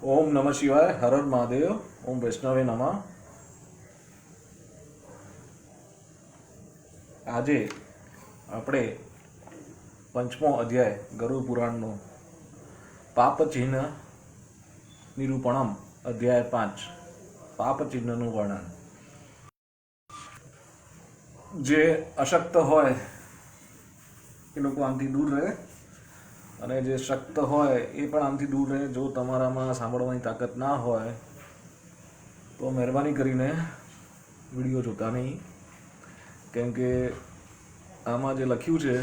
ओम नमः शिवाय, हर हर महादेव, ओम वैष्णवे नमः। આજે આપણે પંચમો અધ્યાય ગરુડ પુરાણનો પાપ ચિહ્ન નિરૂપણમ અધ્યાય 5 પાપ ચિહ્નનું વર્ણન। જે અશક્ત હોય એ લોકો આમથી દૂર રહે અને જે શક્ત હોય એ પણ આમથી દૂર રહે। જો તમારામાં સાંભળવાની તાકાત ના હોય તો મહેરબાની કરીને વિડીયો જોતા નહીં, કેમ કે આમાં જે લખ્યું છે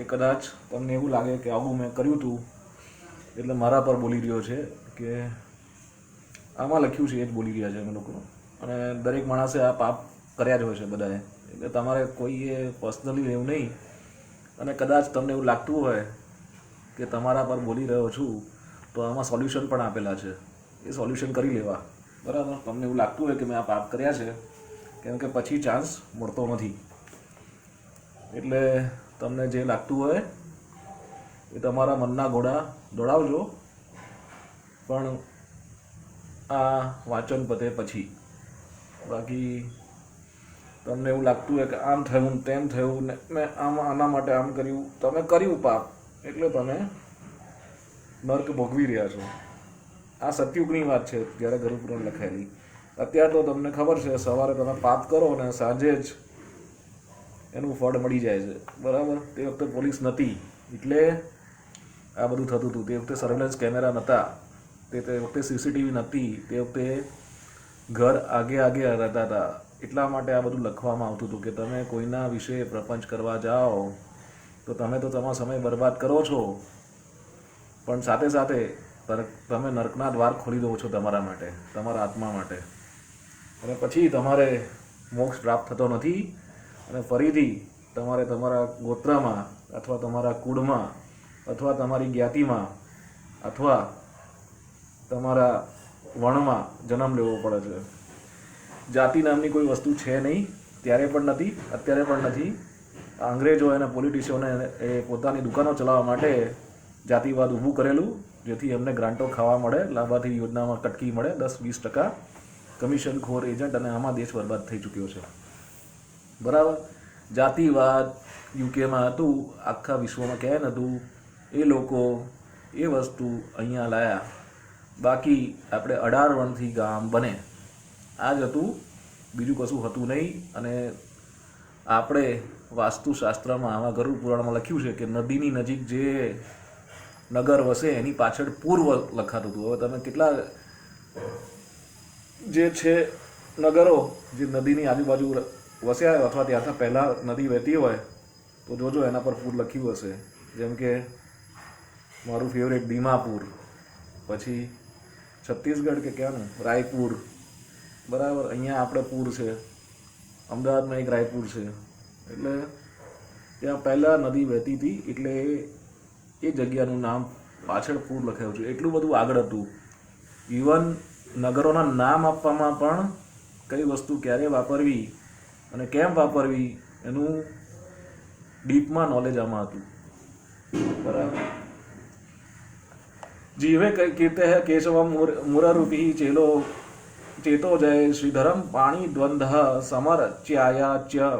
એ કદાચ તમને એવું લાગે કે આવું મેં કર્યું હતું એટલે મારા પર બોલી રહ્યો છે, કે આમાં લખ્યું છે એ જ બોલી રહ્યા છે અમે લોકો। અને દરેક માણસે આ પાપ કર્યા જ હોય છે બધાએ, એટલે તમારે કોઈએ પર્સનલી લેવું નહીં। અને કદાચ તમને એવું લાગતું હોય કે તમારા પર બોલી રહ્યો છું તો આમાં સોલ્યુશન પણ આપેલા છે, એ સોલ્યુશન કરી લેવા, બરાબર। તમને એવું લાગતું હોય કે મેં આ પાપ કર્યા છે, કેમ કે પછી ચાન્સ મળતો નથી। એટલે તમને જે લાગતું હોય એ તમારા મનના ઘોડા દોડાવજો, પણ આ વાંચન પતે પછી। બાકી તમને એવું લાગતું હોય કે આમ થયું તેમ થયું ને મેં આના માટે આમ કર્યું, તમે કર્યું પાપ એટલે તમે નર્ક ભોગવી રહ્યા છો। આ સતયુગની વાત છે જ્યારે ગરુડ પુરાણ લખાયેલી। અત્યારે તો તમને ખબર છે સવારે તમે પાપ કરો ને સાંજે જ એનું ફળ મળી જાય છે, બરાબર। તે વખતે પોલીસ નહોતી એટલે આ બધું થતું હતું, તે વખતે સર્વેલન્સ કેમેરા નહોતા, તે વખતે સીસીટીવી નહોતી, તે વખતે ઘર આગે રહેતા હતા, એટલા માટે આ બધું લખવામાં આવતું હતું કે તમે કોઈના વિશે પ્રપંચ કરવા જાઓ તો તમે તો તમારો સમય બરબાદ કરો છો, પણ સાથે સાથે તમે નર્કના દ્વાર ખોલી દો છો તમારા માટે, તમારા આત્મા માટે, અને પછી તમારે મોક્ષ પ્રાપ્ત થતો નથી। અને ફરીથી તમારે તમારા ગોત્રમાં અથવા તમારા કુળમાં અથવા તમારી જ્ઞાતિમાં અથવા તમારા વર્ણમાં જન્મ લેવો પડે છે। જાતિ નામની કોઈ વસ્તુ છે નહીં, ત્યારે પણ નથી, અત્યારે પણ નથી। અંગ્રેજો અને પોલિટિશિયનોને એ પોતાની દુકાનો ચલાવવા માટે જાતિવાદ ઊભું કરેલું, જેથી એમને ગ્રાન્ટો ખાવા મળે, લાભાર્થી યોજનામાં કટકી મળે 10-20% કમિશનખોર એજન્ટ, અને આમાં દેશ બરબાદ થઈ ચૂક્યો છે, બરાબર। જાતિવાદ યુકેમાં હતું, આખા વિશ્વમાં ક્યાંય નહોતું, એ લોકો એ વસ્તુ અહીંયા લાયા। બાકી આપણે 18 વર્ણથી ગામ બને, આ જ હતું, બીજું કશું હતું નહીં। અને આપણે વાસ્તુશાસ્ત્રમાં આમાં ગરુડ પુરાણમાં લખ્યું છે કે નદીની નજીક જે નગર વસે એની પાછળ પૂર્વ લખાતું હતું। હવે તમે કેટલા જે છે નગરો જે નદીની આજુબાજુ વસ્યા હોય અથવા ત્યાંથી પહેલાં નદી વહેતી હોય તો જોજો એના પર પૂર લખ્યું હશે, જેમ કે મારું ફેવરેટ દીમાપુર, પછી છત્તીસગઢ કે ક્યાંનું રાયપુર, બરાબર। અહીંયા આપણે પૂર છે, અમદાવાદમાં એક રાયપુર છે, એટલે ત્યાં પહેલાં નદી વહેતી હતી, એટલે એ જગ્યાનું નામ પાછળ પૂર લખાયું છે, એટલું બધું આગળ હતું। ઇવન નગરોના નામ આપવામાં પણ કઈ વસ્તુ ક્યારે વાપરવી અને કેમ વાપરવી એનું ડીપમાં નોલેજ આમાં હતું, બરાબર। જીવે કીર્તે હે કેશવમ મુરારૂપી ચેલો ચેતો જય શ્રીધરમ પાણી દ્વંદ્વ સમરચ્યાયા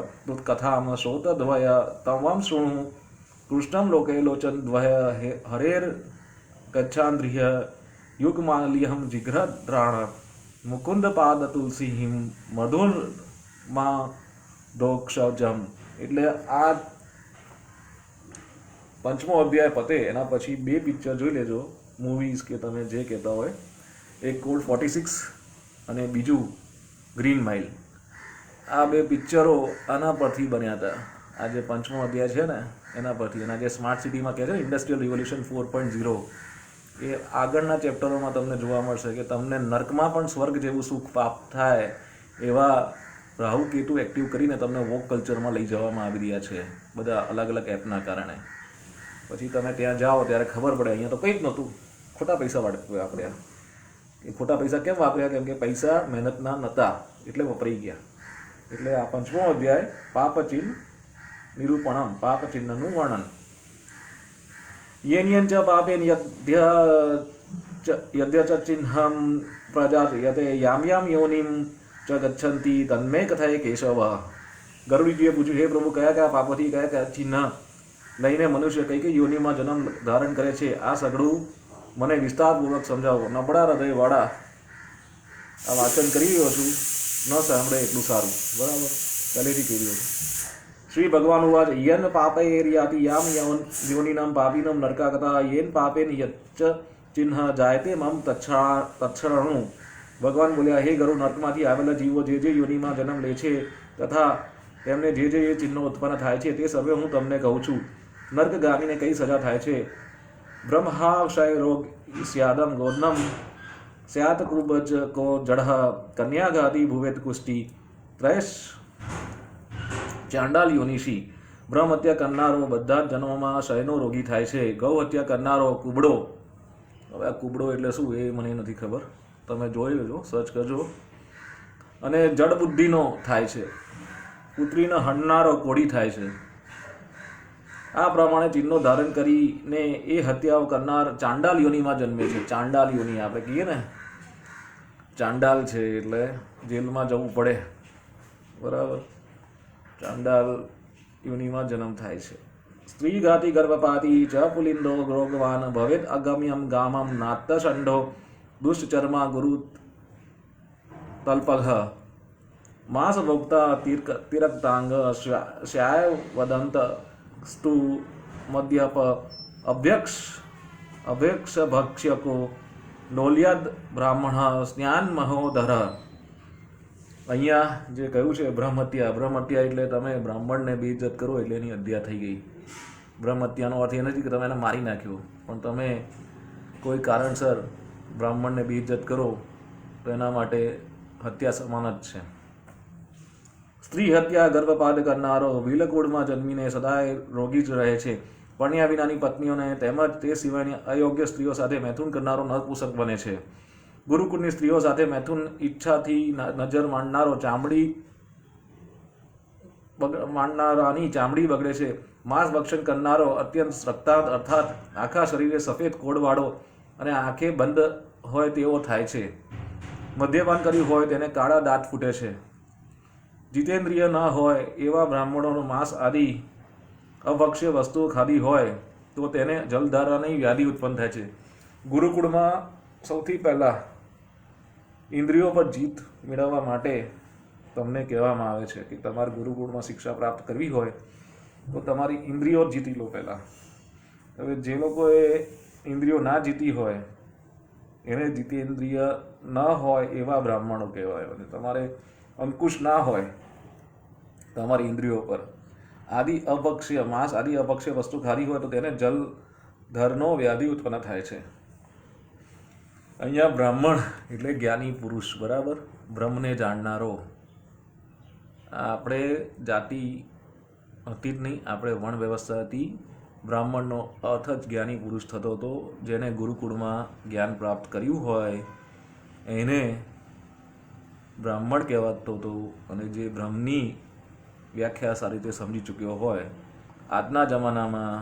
કથામ શ્રોતદ્વય તવમ શૃણુ કૃષ્ણમ લોકે લોચન દ્વય હરેર ગચ્છાન્દ્રિય યુગમાલિયહમ જીઘ્રદ્રાણ મુકુંદ પાદ તુલસીહિમ મધુર માં દોક્ષજમ। એટલે આ પંચમો અધ્યાય પતે એના પછી 2 પિક્ચર જોઈ લેજો, મૂવીઝ કે તમે જે કહેતા હોય, એક કોડ 46 અને બીજું ગ્રીન માઇલ। આ 2 પિક્ચરો આના પરથી બન્યા હતા, આ જે પંચમો અધ્યાય છે ને એના પરથી। એના જે સ્માર્ટ સિટીમાં કહે છે ઇન્ડસ્ટ્રીયલ રિવોલ્યુશન 4.0, એ આગળના ચેપ્ટરોમાં તમને જોવા મળશે કે તમને નર્કમાં પણ સ્વર્ગ જેવું સુખ પ્રાપ્ત થાય એવા રાહુ કેતુ એક્ટિવ કરીને તમને વોક કલ્ચરમાં લઈ જવામાં આવી રહ્યા છે બધા અલગ અલગ એપના કારણે। પછી તમે ત્યાં જાઓ ત્યારે ખબર પડે અહીંયા તો કંઈ જ નહોતું, ખોટા પૈસા વાપર્યા। એ ખોટા પૈસા કેમ વાપર્યા? કેમ કે પૈસા મહેનતના નહોતા એટલે વપરાઈ ગયા। એટલે આ પંચમો અધ્યાય પાપચિહ્ન નિરૂપણમ, પાપચિહ્નનું વર્ણન। येन येन च पापेन यद्य યદ્ય ચ ચિહ્નમ પ્રજાયતે યામ યામ યોનિમ ચ ગચ્છન્તિ તન્મે કથાય કેશવ. ગરુડીજીએ પૂછ્યું, હે પ્રભુ, કયા કયા પાપોથી કયા કયા ચિહ્ન લઈને મનુષ્ય કઈ કઈ યોનિમાં જન્મ ધારણ કરે છે, આ સઘળું મને વિસ્તારપૂર્વક સમજાવો. નબળા હૃદયવાળા આ વાંચન કરી રહ્યો છું, ન સાંભળે એટલું સારું. બરાબર, પહેલેથી કહી રહ્યો છું. શ્રી ભગવાન ઉવાચ યન પાપૈર્યાતિ યામ યોનિનામ પાપીનમ નરકાગતા યેન પાપેન યચ્ચ ચિહ્ન જાયતે મમ તચ્છરણું. ભગવાન બોલ્યા, હે ગરુડ, નર્કમાંથી આવેલા જીવો જે જે યોનિમાં જન્મ લે છે તથા તેમને જે જે ચિહ્નો ઉત્પન્ન થાય છે તે સર્વે હું તમને કહું છું. નર્કગામીને કઈ સજા થાય છે? બ્રહ્માક્ષય રોગ સ્યાદમ ગોદનમ સ્યાત કુબજ કો જડહ કન્યાગાદી ભુવેત કુષ્ટિ ત્રયશ ચાંડાલ યોનિશી. બ્રહ્મ હત્યા કરનારો બધા જ જન્મોમાં ક્ષયનો રોગી થાય છે. ગૌ હત્યા કરનારો કુબડો. હવે આ કુબડો એટલે શું એ મને નથી ખબર, તમે જોઈ લેજો, સર્ચ કરજો. અને જડ બુદ્ધિનો થાય છે. પુત્રીને હણનારો કોળી થાય છે. આ પ્રમાણે ચિહ્નો ધારણ કરીને એ હત્યાઓ કરનાર ચાંડાલ યોનિમાં જન્મે છે. ચાંડાલ યોનિ આપણે કહીએ ને, ચાંડાલ છે એટલે જેલમાં જવું પડે. બરાબર, ચાંડાલ યોનિમાં જન્મ થાય છે. સ્ત્રી ઘાતી ગર્ભપાતી ચ પુલિંદો રોગવાન ભવેદ અગમ્યમ ગામમ નાત્તષંડો દુષ્ચર્મા ગુરુ તલ્પઘ માસ ભોક્તા તિરક્તાંગ શ્યાય વદંત સ્તુ મધ્યપ અભ્યક્ષ ભક્ષ્યકો લોલ્યદ બ્રાહ્મણ સ્નાન મહોધર. અહીંયા જે કહ્યું છે બ્રહ્મહત્યા એટલે તમે બ્રાહ્મણને બેઇજ્જત કરો એટલે એની હત્યા થઈ ગઈ. બ્રહ્મહત્યાનો અર્થ એ નથી કે તમે એને મારી નાખ્યો, પણ તમે કોઈ કારણસર બ્રાહ્મણને બેઇજ્જત કરો તો એના માટે હત્યા સમાન જ છે. સ્ત્રી હત્યા ગર્ભપાત કરનારો વિલકુળમાં જન્મીને સદાય રોગી જ રહે છે. પરણ્યા વિનાની પત્નીઓને તેમજ તે સિવાયની અયોગ્ય સ્ત્રીઓ સાથે મૈથુન કરનારો નરપુસક બને છે. ગુરુકુળની સ્ત્રીઓ સાથે મૈથુન ઈચ્છાથી નજર માંડનારાની ચામડી બગડે છે. માંસ ભક્ષણ કરનારો અત્યંત રક્તાંત અર્થાત આખા શરીરે સફેદ કોડવાળો અને આંખે બંધ હોય તેવો થાય છે. મદ્યપાન કર્યું હોય તેને કાળા દાંત ફૂટે છે. જીતેન્દ્રિય ન હોય એવા બ્રાહ્મણોનું માંસ આદિ અભક્ષ્ય વસ્તુઓ ખાધી હોય તો તેને જલધારાની વ્યાધિ ઉત્પન્ન થાય છે. ગુરુકુળમાં સૌથી પહેલાં ઇન્દ્રિયો પર જીત મેળવવા માટે તમને કહેવામાં આવે છે કે તમારે ગુરુકુળમાં શિક્ષા પ્રાપ્ત કરવી હોય તો તમારી ઇન્દ્રિયો જીતી લો પહેલાં. હવે જે લોકોએ ઇન્દ્રિયો ના જીતી હોય એને જીતેન્દ્રિય ન હોય એવા બ્રાહ્મણો કહેવાય. અને તમારે અંકુશ ના હોય તમારી ઇન્દ્રિયો પર માંસ આદિ અપક્ષય વસ્તુ ખાધી હોય તો તેને જલધરનો વ્યાધિ ઉત્પન્ન થાય છે. અહીંયા બ્રાહ્મણ એટલે જ્ઞાની પુરુષ. બરાબર, બ્રહ્મને જાણનારો. આપણે જાતિ હતી જ નહીં, આપણે વર્ણ વ્યવસ્થા હતી. બ્રાહ્મણનો અર્થ જ જ્ઞાની પુરુષ થતો હતો. જેને ગુરુકુળમાં જ્ઞાન પ્રાપ્ત કર્યું હોય એને બ્રાહ્મણ કહેવાતો હતો. અને જે બ્રહ્મની વ્યાખ્યા સારી રીતે સમજી ચૂક્યો હોય. આજના જમાનામાં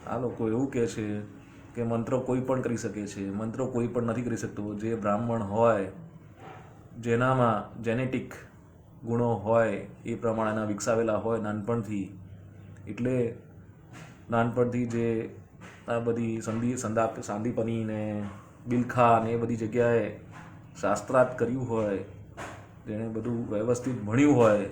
આ લોકો એવું કહે છે કે મંત્રો કોઈ પણ કરી શકે છે, મંત્રો કોઈ પણ નથી કરી શકતો. જે બ્રાહ્મણ હોય, જેનામાં જેનેટિક ગુણો હોય એ પ્રમાણેના વિકસાવેલા હોય નાનપણથી, એટલે નાનપણથી જે આ બધી સાંદીપની ને બિલખા ને એ બધી જગ્યાએ શાસ્ત્રાર્થ કર્યું હોય, જેણે બધું વ્યવસ્થિત ભણ્યું હોય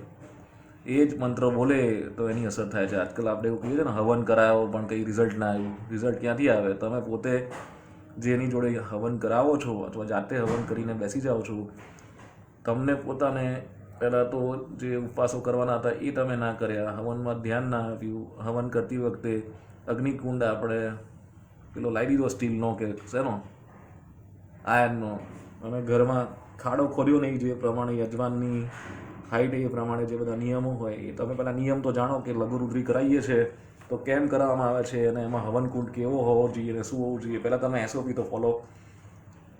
એ જ મંત્રો બોલે તો એની અસર થાય છે. આજકાલ આપણે એવું કહીએ છીએ ને, હવન કરાવો પણ કંઈ રિઝલ્ટ ના આવ્યું. રિઝલ્ટ ક્યાંથી આવે? તમે પોતે જેની જોડે હવન કરાવો છો અથવા જાતે હવન કરીને બેસી જાઓ છો, તમને પોતાને પહેલાં તો જે ઉપવાસો કરવાના હતા એ તમે ના કર્યા, હવનમાં ધ્યાન ના આપ્યું. હવન કરતી વખતે અગ્નિકુંડ આપણે પેલો લાવી દીધો સ્ટીલનો કે શેનો, આયર્નનો, અને ઘરમાં ખાડો ખોદ્યો નહીં. જે પ્રમાણે યજમાનની હાઈટ એ પ્રમાણે જે બધા નિયમો હોય એ તમે પહેલાં નિયમ તો જાણો કે લઘુરુદ્રી કરાવીએ છીએ તો કેમ કરવામાં આવે છે અને એમાં હવનકુંડ કેવો હોવો જોઈએ અને શું હોવું જોઈએ. પહેલાં તમે એસઓપી તો ફોલો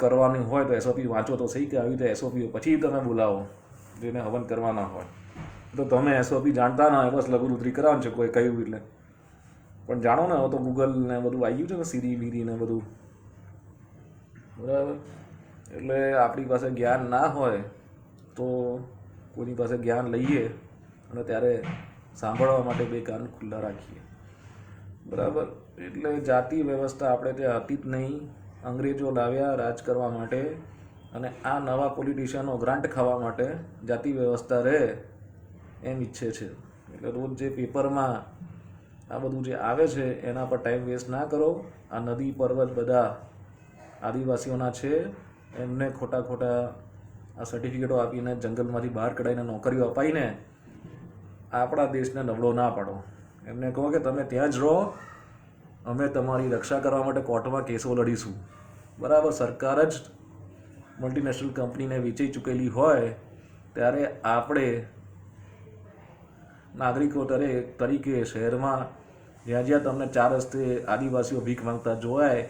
કરવાની હોય તો એસઓપી વાંચો તો સહી કે આવી રીતે એસઓપી પછી તમે બોલાવો જેને હવન કરવાના હોય. તો તમે એસઓપી જાણતા ના હોય, બસ લઘુરુદ્રી કરાવવાનું છે કોઈ કહ્યું એટલે. પણ જાણો ને, હવે તો ગૂગલ ને બધું આવી ગયું છે ને, સીરી બીરી ને બધું. બરાબર. એટલે આપણી પાસે જ્ઞાન ના હોય તો કોઈની પાસે જ્ઞાન લઈએ અને ત્યારે સાંભળવા માટે બે કાન ખુલ્લા રાખીએ. બરાબર. એટલે જાતિ વ્યવસ્થા આપણે ત્યાં હતી જ નહીં. અંગ્રેજો લાવ્યા રાજ કરવા માટે, અને આ નવા પોલિટિશિયનો ગ્રાન્ટ ખાવા માટે જાતિ વ્યવસ્થા રહે એમ ઈચ્છે છે. એટલે રોજ જે પેપરમાં આ બધું જે આવે છે એના પર ટાઈમ વેસ્ટ ના કરો. આ નદી પર્વત બધા આદિવાસીઓના છે, એમને ખોટા આ સર્ટિફિકેટો આપીને જંગલમાંથી બહાર કઢાઈને નોકરીઓ અપાઈને આપણા દેશને નબળો ના પાડો. એમને કહો કે તમે ત્યાં જ રહો, અમે તમારી રક્ષા કરવા માટે કોર્ટમાં કેસો લડીશું. બરાબર. સરકાર જ મલ્ટીનેશનલ કંપનીને વેચી ચૂકેલી હોય ત્યારે આપણે નાગરિકો તરીકે શહેરમાં જ્યાં જ્યાં તમને 4 રસ્તે આદિવાસીઓ ભીખ માંગતા જોવાય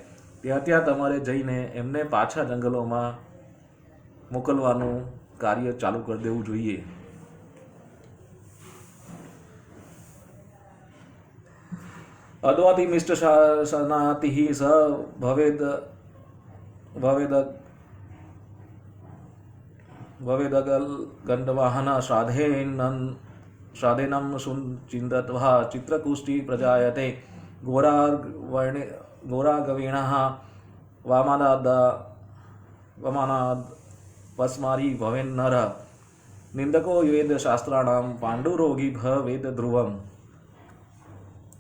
ત્યાં તમારે જઈને એમને પાછા જંગલોમાં મોકલવાનું કાર્ય ચાલુ કરી દેવું જોઈએ. અદ્વાતિ મિષ્ટ સનાતિ સ ભવેદગલ ગંડવાહન શ્રાદ્ધેનમ ચિંતત્વા ચિત્રકુષ્ટિ પ્રજાયતે ઘોરાગવીણઃ વામાનાદ પસ્મારી ભવેન્નર નિંદકો વેદ શાસ્ત્રાણામ પાંડુરોગી વેદ ધ્રુવમ.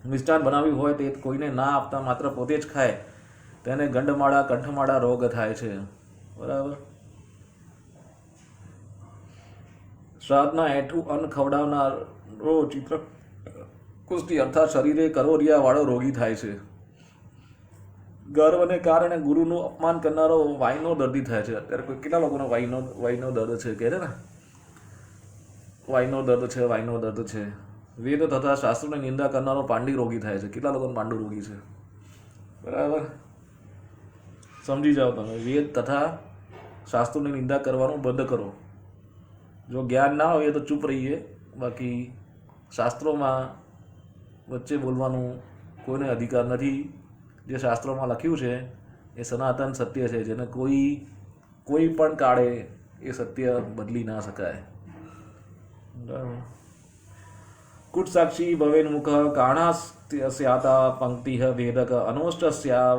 મિષ્ટાન બનાવ્યું હોય તે કોઈને ના આપતા માત્ર પોતે જ ખાય તેને ગંડમાળા કંઠમાળા રોગ થાય છે. બરાબર. શ્રાદ્ધના હેઠું અન્ન ખવડાવનારો ચિત્ર કુષ્ટિ અર્થાત શરીરે કરોરિયા વાળો રોગી થાય છે. ગર્વને કારણે ગુરુનું અપમાન કરનારો વાઈનો દર્દી થાય છે. અત્યારે કેટલા લોકોનો વાઈનો દર્દ છે કહે છે ને, વાઈનો દર્દ છે. વેદ તથા શાસ્ત્રોની નિંદા કરનારો પાંડી રોગી થાય છે. કેટલા લોકોને પાંડુ રોગી છે? બરાબર. સમજી જાઓ તમે. વેદ તથા શાસ્ત્રોની નિંદા કરવાનું બંધ કરો. જો જ્ઞાન ના હોય તો ચૂપ રહીએ. બાકી શાસ્ત્રોમાં વચ્ચે બોલવાનું કોઈને અધિકાર નથી. જે શાસ્ત્રોમાં લખ્યું છે એ સનાતન સત્ય છે, જેને કોઈ પણ કાળે એ સત્ય બદલી ના શકાય. બરાબર. કુટ સાક્ષી ભવેન્મુખ કાણાસ્યાતા પંક્તિ વેદક અનોષ્ટસ્યા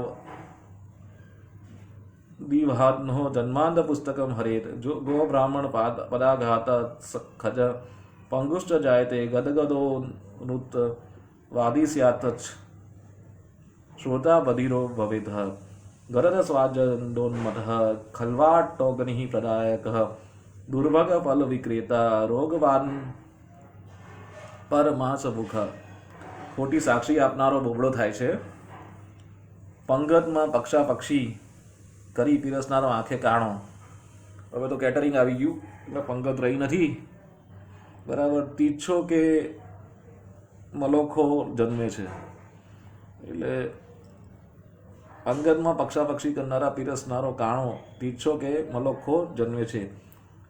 દિવાહનો જન્માંત પુસ્તકમ હરેત ગો બ્રાહ્મણ પદાઘાત ખજ પંગુષ્ટ જાયતે ગદગદો નૃત વાદી સ્યાત શ્રોતા બધિરો ભવેત ગરદ સ્વાજંડોન્મત ખલ્વાટોગનિ પ્રદાયક દુર્ભગ ફલ વિક્રેતા રોગવાન પરમાસ મુખ. ખોટી સાક્ષી આપનારો બોબડો થાય છે. પંગતમાં પક્ષી કરી પીરસનારો આંખે કાણો. હવે તો કેટરિંગ આવી ગયું એટલે પંગત રહી નથી. બરાબર. તીચ્છો કે મલોખો જન્મે છે. એટલે અંગતમાં પક્ષી કરનારા પીરસનારો કાણો, તીચ્છો કે મલોખો જન્મે છે.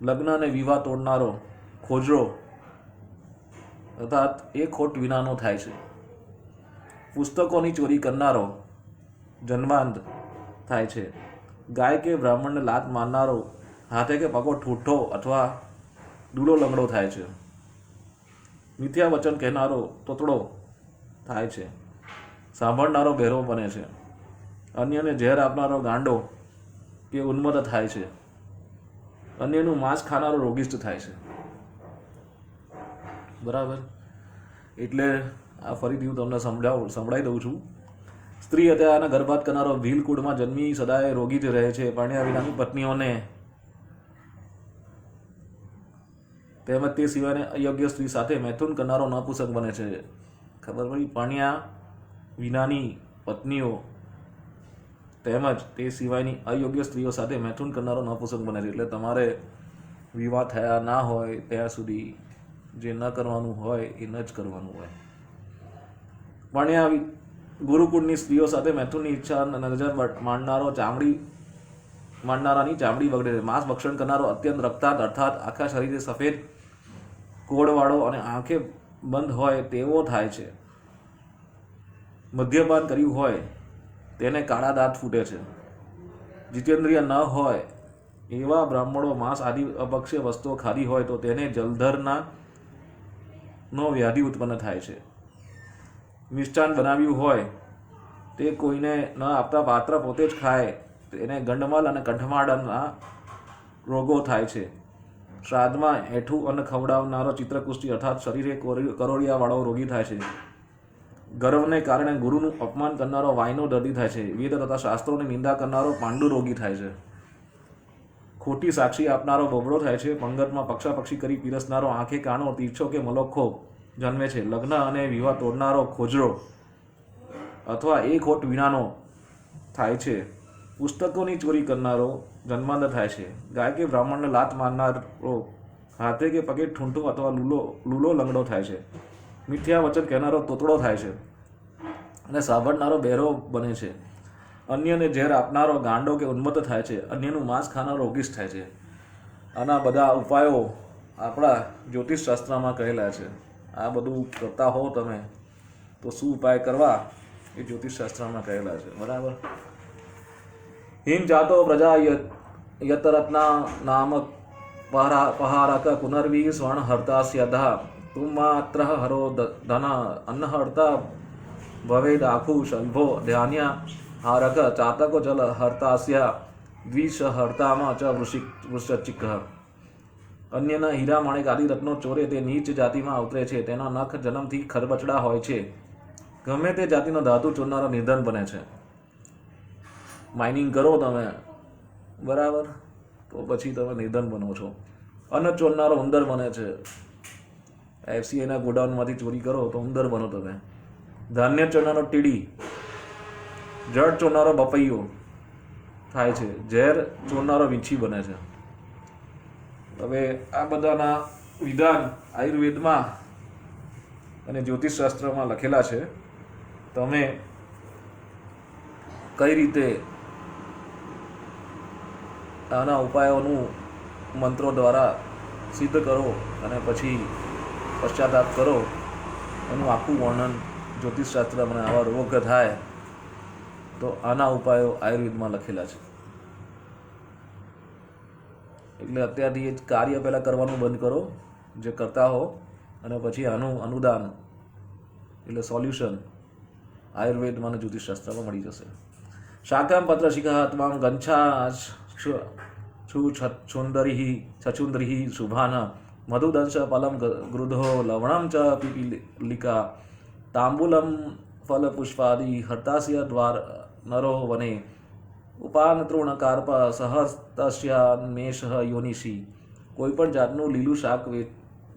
લગ્ન અને વિવાહ તોડનારો ખોજરો અર્થાત એ ખોટ વિનાનો થાય છે. પુસ્તકોની ચોરી કરનારો જન્માંત થાય છે. ગાય કે બ્રાહ્મણને લાત મારનારો હાથે કે પગો ઠૂઠો અથવા દૂલો લંગડો થાય છે. મિથ્યા વચન કહેનારો તોતડો થાય છે. સાંભળનારો બહેરો બને છે. અન્યને ઝેર આપનારો ગાંડો કે ઉન્મત્ત થાય છે. અન્યનું માંસ ખાનારો રોગિષ્ઠ થાય છે. બરાબર. એટલે આ ફરીથી હું તમને સંભળાવી દઉં છું. સ્ત્રી હત્યાના ગર્ભાત કરનારો ભીલકુળમાં જન્મી સદાય રોગી જ રહે છે. પરણ્યા વિનાની પત્નીઓને તેમજ તે સિવાયને અયોગ્ય સ્ત્રી સાથે મૈથુન કરનારો નપુંસક બને છે. ખબર પડી? પરણ્યા વિનાની પત્નીઓ તેમજ તે સિવાયની અયોગ્ય સ્ત્રીઓ સાથે મૈથુન કરનારો નપુંસક બને છે. એટલે તમારે વિવાહ થયા ના હોય ત્યાં સુધી જે ન કરવાનું હોય એ ન જ કરવાનું હોય. પરણ્યા ગુરુકુળની સ્ત્રીઓ સાથે મૈથુનની ઈચ્છા નજર માંડનારાની ચામડી બગડે છે. માંસ ભક્ષણ કરનારો અત્યંત રક્તાટ અર્થાત આખા શરીરે સફેદ કોળવાળો અને આંખે બંધ હોય તેવો થાય છે. મદ્યપાન કર્યું હોય તેને કાળા દાંત ફૂટે છે. જીતેન્દ્રિય ન હોય એવા બ્રાહ્મણો માંસ આદિ અપક્ષય વસ્તુઓ ખાધી હોય તો તેને જલધરના નો વ્યાધિ ઉત્પન્ન થાય છે. મિષ્ટાન બનાવ્યું હોય તે કોઈને ન આપતા પાત્ર પોતે જ ખાય તેને ગંડમલ અને કંઠમાળના રોગો થાય છે. શ્રાદ્ધમાં એઠું અન્ન ખવડાવનારો ચિત્રકુષ્ટી અર્થાત શરીરે કરોળિયાવાળો રોગી થાય છે. ગર્વને કારણે ગુરુનું અપમાન કરનારો વાયનો દર્દી થાય છે. વેદ તથા શાસ્ત્રોની નિંદા કરનારો પાંડુ રોગી થાય છે. ખોટી સાક્ષી આપનારો બોબડો થાય છે. પંગતમાં પક્ષાપક્ષી કરી પીરસનારો આંખે કાણો તીરછો કે મલોખો જન્મે છે. લગ્ન અને વિવાહ તોડનારો ખોજરો અથવા એક હોઠ વિનાનો થાય છે. પુસ્તકોની ચોરી કરનારો જન્માંધ થાય છે. ગાય કે બ્રાહ્મણને લાત મારનારો હાથે કે પગે ઠૂંઠો અથવા લૂલો લંગડો થાય છે. મિથ્યા વચન કહેનારો તોતડો થાય છે અને સાંભળનારો બહેરો બને છે. અન્યને ઝેર આપનારો ગાંડો કે ઉન્મત્ત થાય છે. અન્યનું માંસ ખાનારો રોગીશ થાય છે. આના બધા ઉપાયો આપણા જ્યોતિષ શાસ્ત્રમાં કહેલા છે. આ બધું કરતા હો તમે તો શું ઉપાય કરવા એ જ્યોતિષ શાસ્ત્રમાં કહેલા છે. બરાબર. હિમ જાતો પ્રજા યતરત્ના નામક પહારક પુનર્વી સ્વર્ણ હરતા સ્યધા તુમ માત્ર હરો ધન અન્ન હરતા ભવેદ આખુ શંભો ધ્યાન્યા હારક ચાતકો જલ હરતાસ્ય દ્વિષ હરતામાં ચ વૃશ્ચિક. અન્યના હીરા માણેક આદિ રત્નો ચોરે તે નીચ જાતિમાં ઉતરે છે. તેના નખ જન્મથી ખરબચડા હોય છે. ગમે તે જાતિનો ધાતુ ચોરનારો નિધન બને છે. માઇનિંગ કરો તમે બરાબર તો પછી તમે નિધન બનો છો. અન્ન ચોરનારો ઉંદર બને છે. એફસીઆઈના ગોડાઉનમાંથી ચોરી કરો તો ઉંદર બનો તમે. ધાન્ય ચોરનારો ટીડી, જળ ચોરનારો બપૈયો થાય છે. ઝેર ચોરનારો વીંછી બને છે. હવે આ બધાના વિધાન આયુર્વેદમાં અને જ્યોતિષ શાસ્ત્રમાં લખેલા છે. તમે કઈ રીતે આના ઉપાયોનું મંત્રો દ્વારા સિદ્ધ કરો અને પછી પશ્ચાતાપ કરો એનું આખું વર્ણન જ્યોતિષ શાસ્ત્રમાં. આવા રોગ થાય તો આના ઉપાયો આયુર્વેદમાં લખેલા છે. એટલે અત્યારથી એ કાર્ય પહેલાં કરવાનું બંધ કરો જે કરતા હો અને પછી આનું અનુદાન એટલે સોલ્યુશન આયુર્વેદમાં અને જ્યોતિષ શાસ્ત્રમાં મળી જશે. શાકામ પત્ર શિખા ત્વામ ગંછા છુંદરી શુભાન મધુદંશ પલમ ગૃધો લવણમ ચ પીપીલિકા તાંબુલમ ફલ પુષ્પાદિ હર્તાસ્ય દ્વાર નરો વને ઉપાન તૃણ કાર્પ સહસ્તસ્યાન્મેષ યોનિષી. કોઈ પણ જાતનું લીલું શાક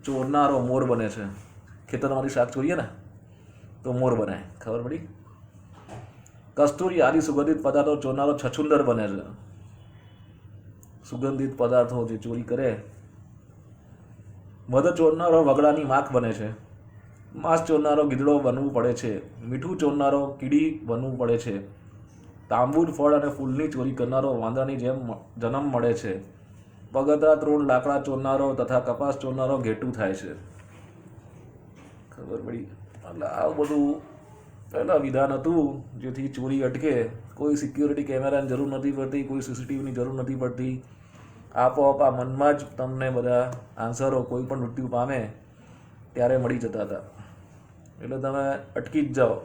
ચોરનારો મોર બને છે. ખેતરમાંથી શાક ચોરીએ ને તો મોર બને. ખબર પડી? કસ્તુરી આદિ સુગંધિત પદાર્થો ચોરનારો છછુંદર બને છે. સુગંધિત પદાર્થો જે ચોરી કરે. મધ ચોરનારો વગડાની માખ બને છે. માંસ ચોરનારો ગીધડો બનવું પડે છે. મીઠું ચોરનારો કીડી બનવું પડે છે. તાંબુલ ફળ અને ફૂલની ચોરી કરનારો વાંદરાની જેમ જન્મ મળે છે. પગથરા તૃણ લાકડા ચોરનારો તથા કપાસ ચોરનારો ઘેટું થાય છે. ખબર પડી? એટલે આવું બધું પહેલાં વિધાન હતું જેથી ચોરી અટકે. કોઈ સિક્યોરિટી કેમેરાની જરૂર નથી પડતી, કોઈ સીસીટીવીની જરૂર નથી પડતી. આપોઆપ આ મનમાં જ તમને બધા આન્સરો કોઈ પણ મૃત્યુ પામે ત્યારે મળી જતા હતા. એટલે તમે અટકી જ જાઓ.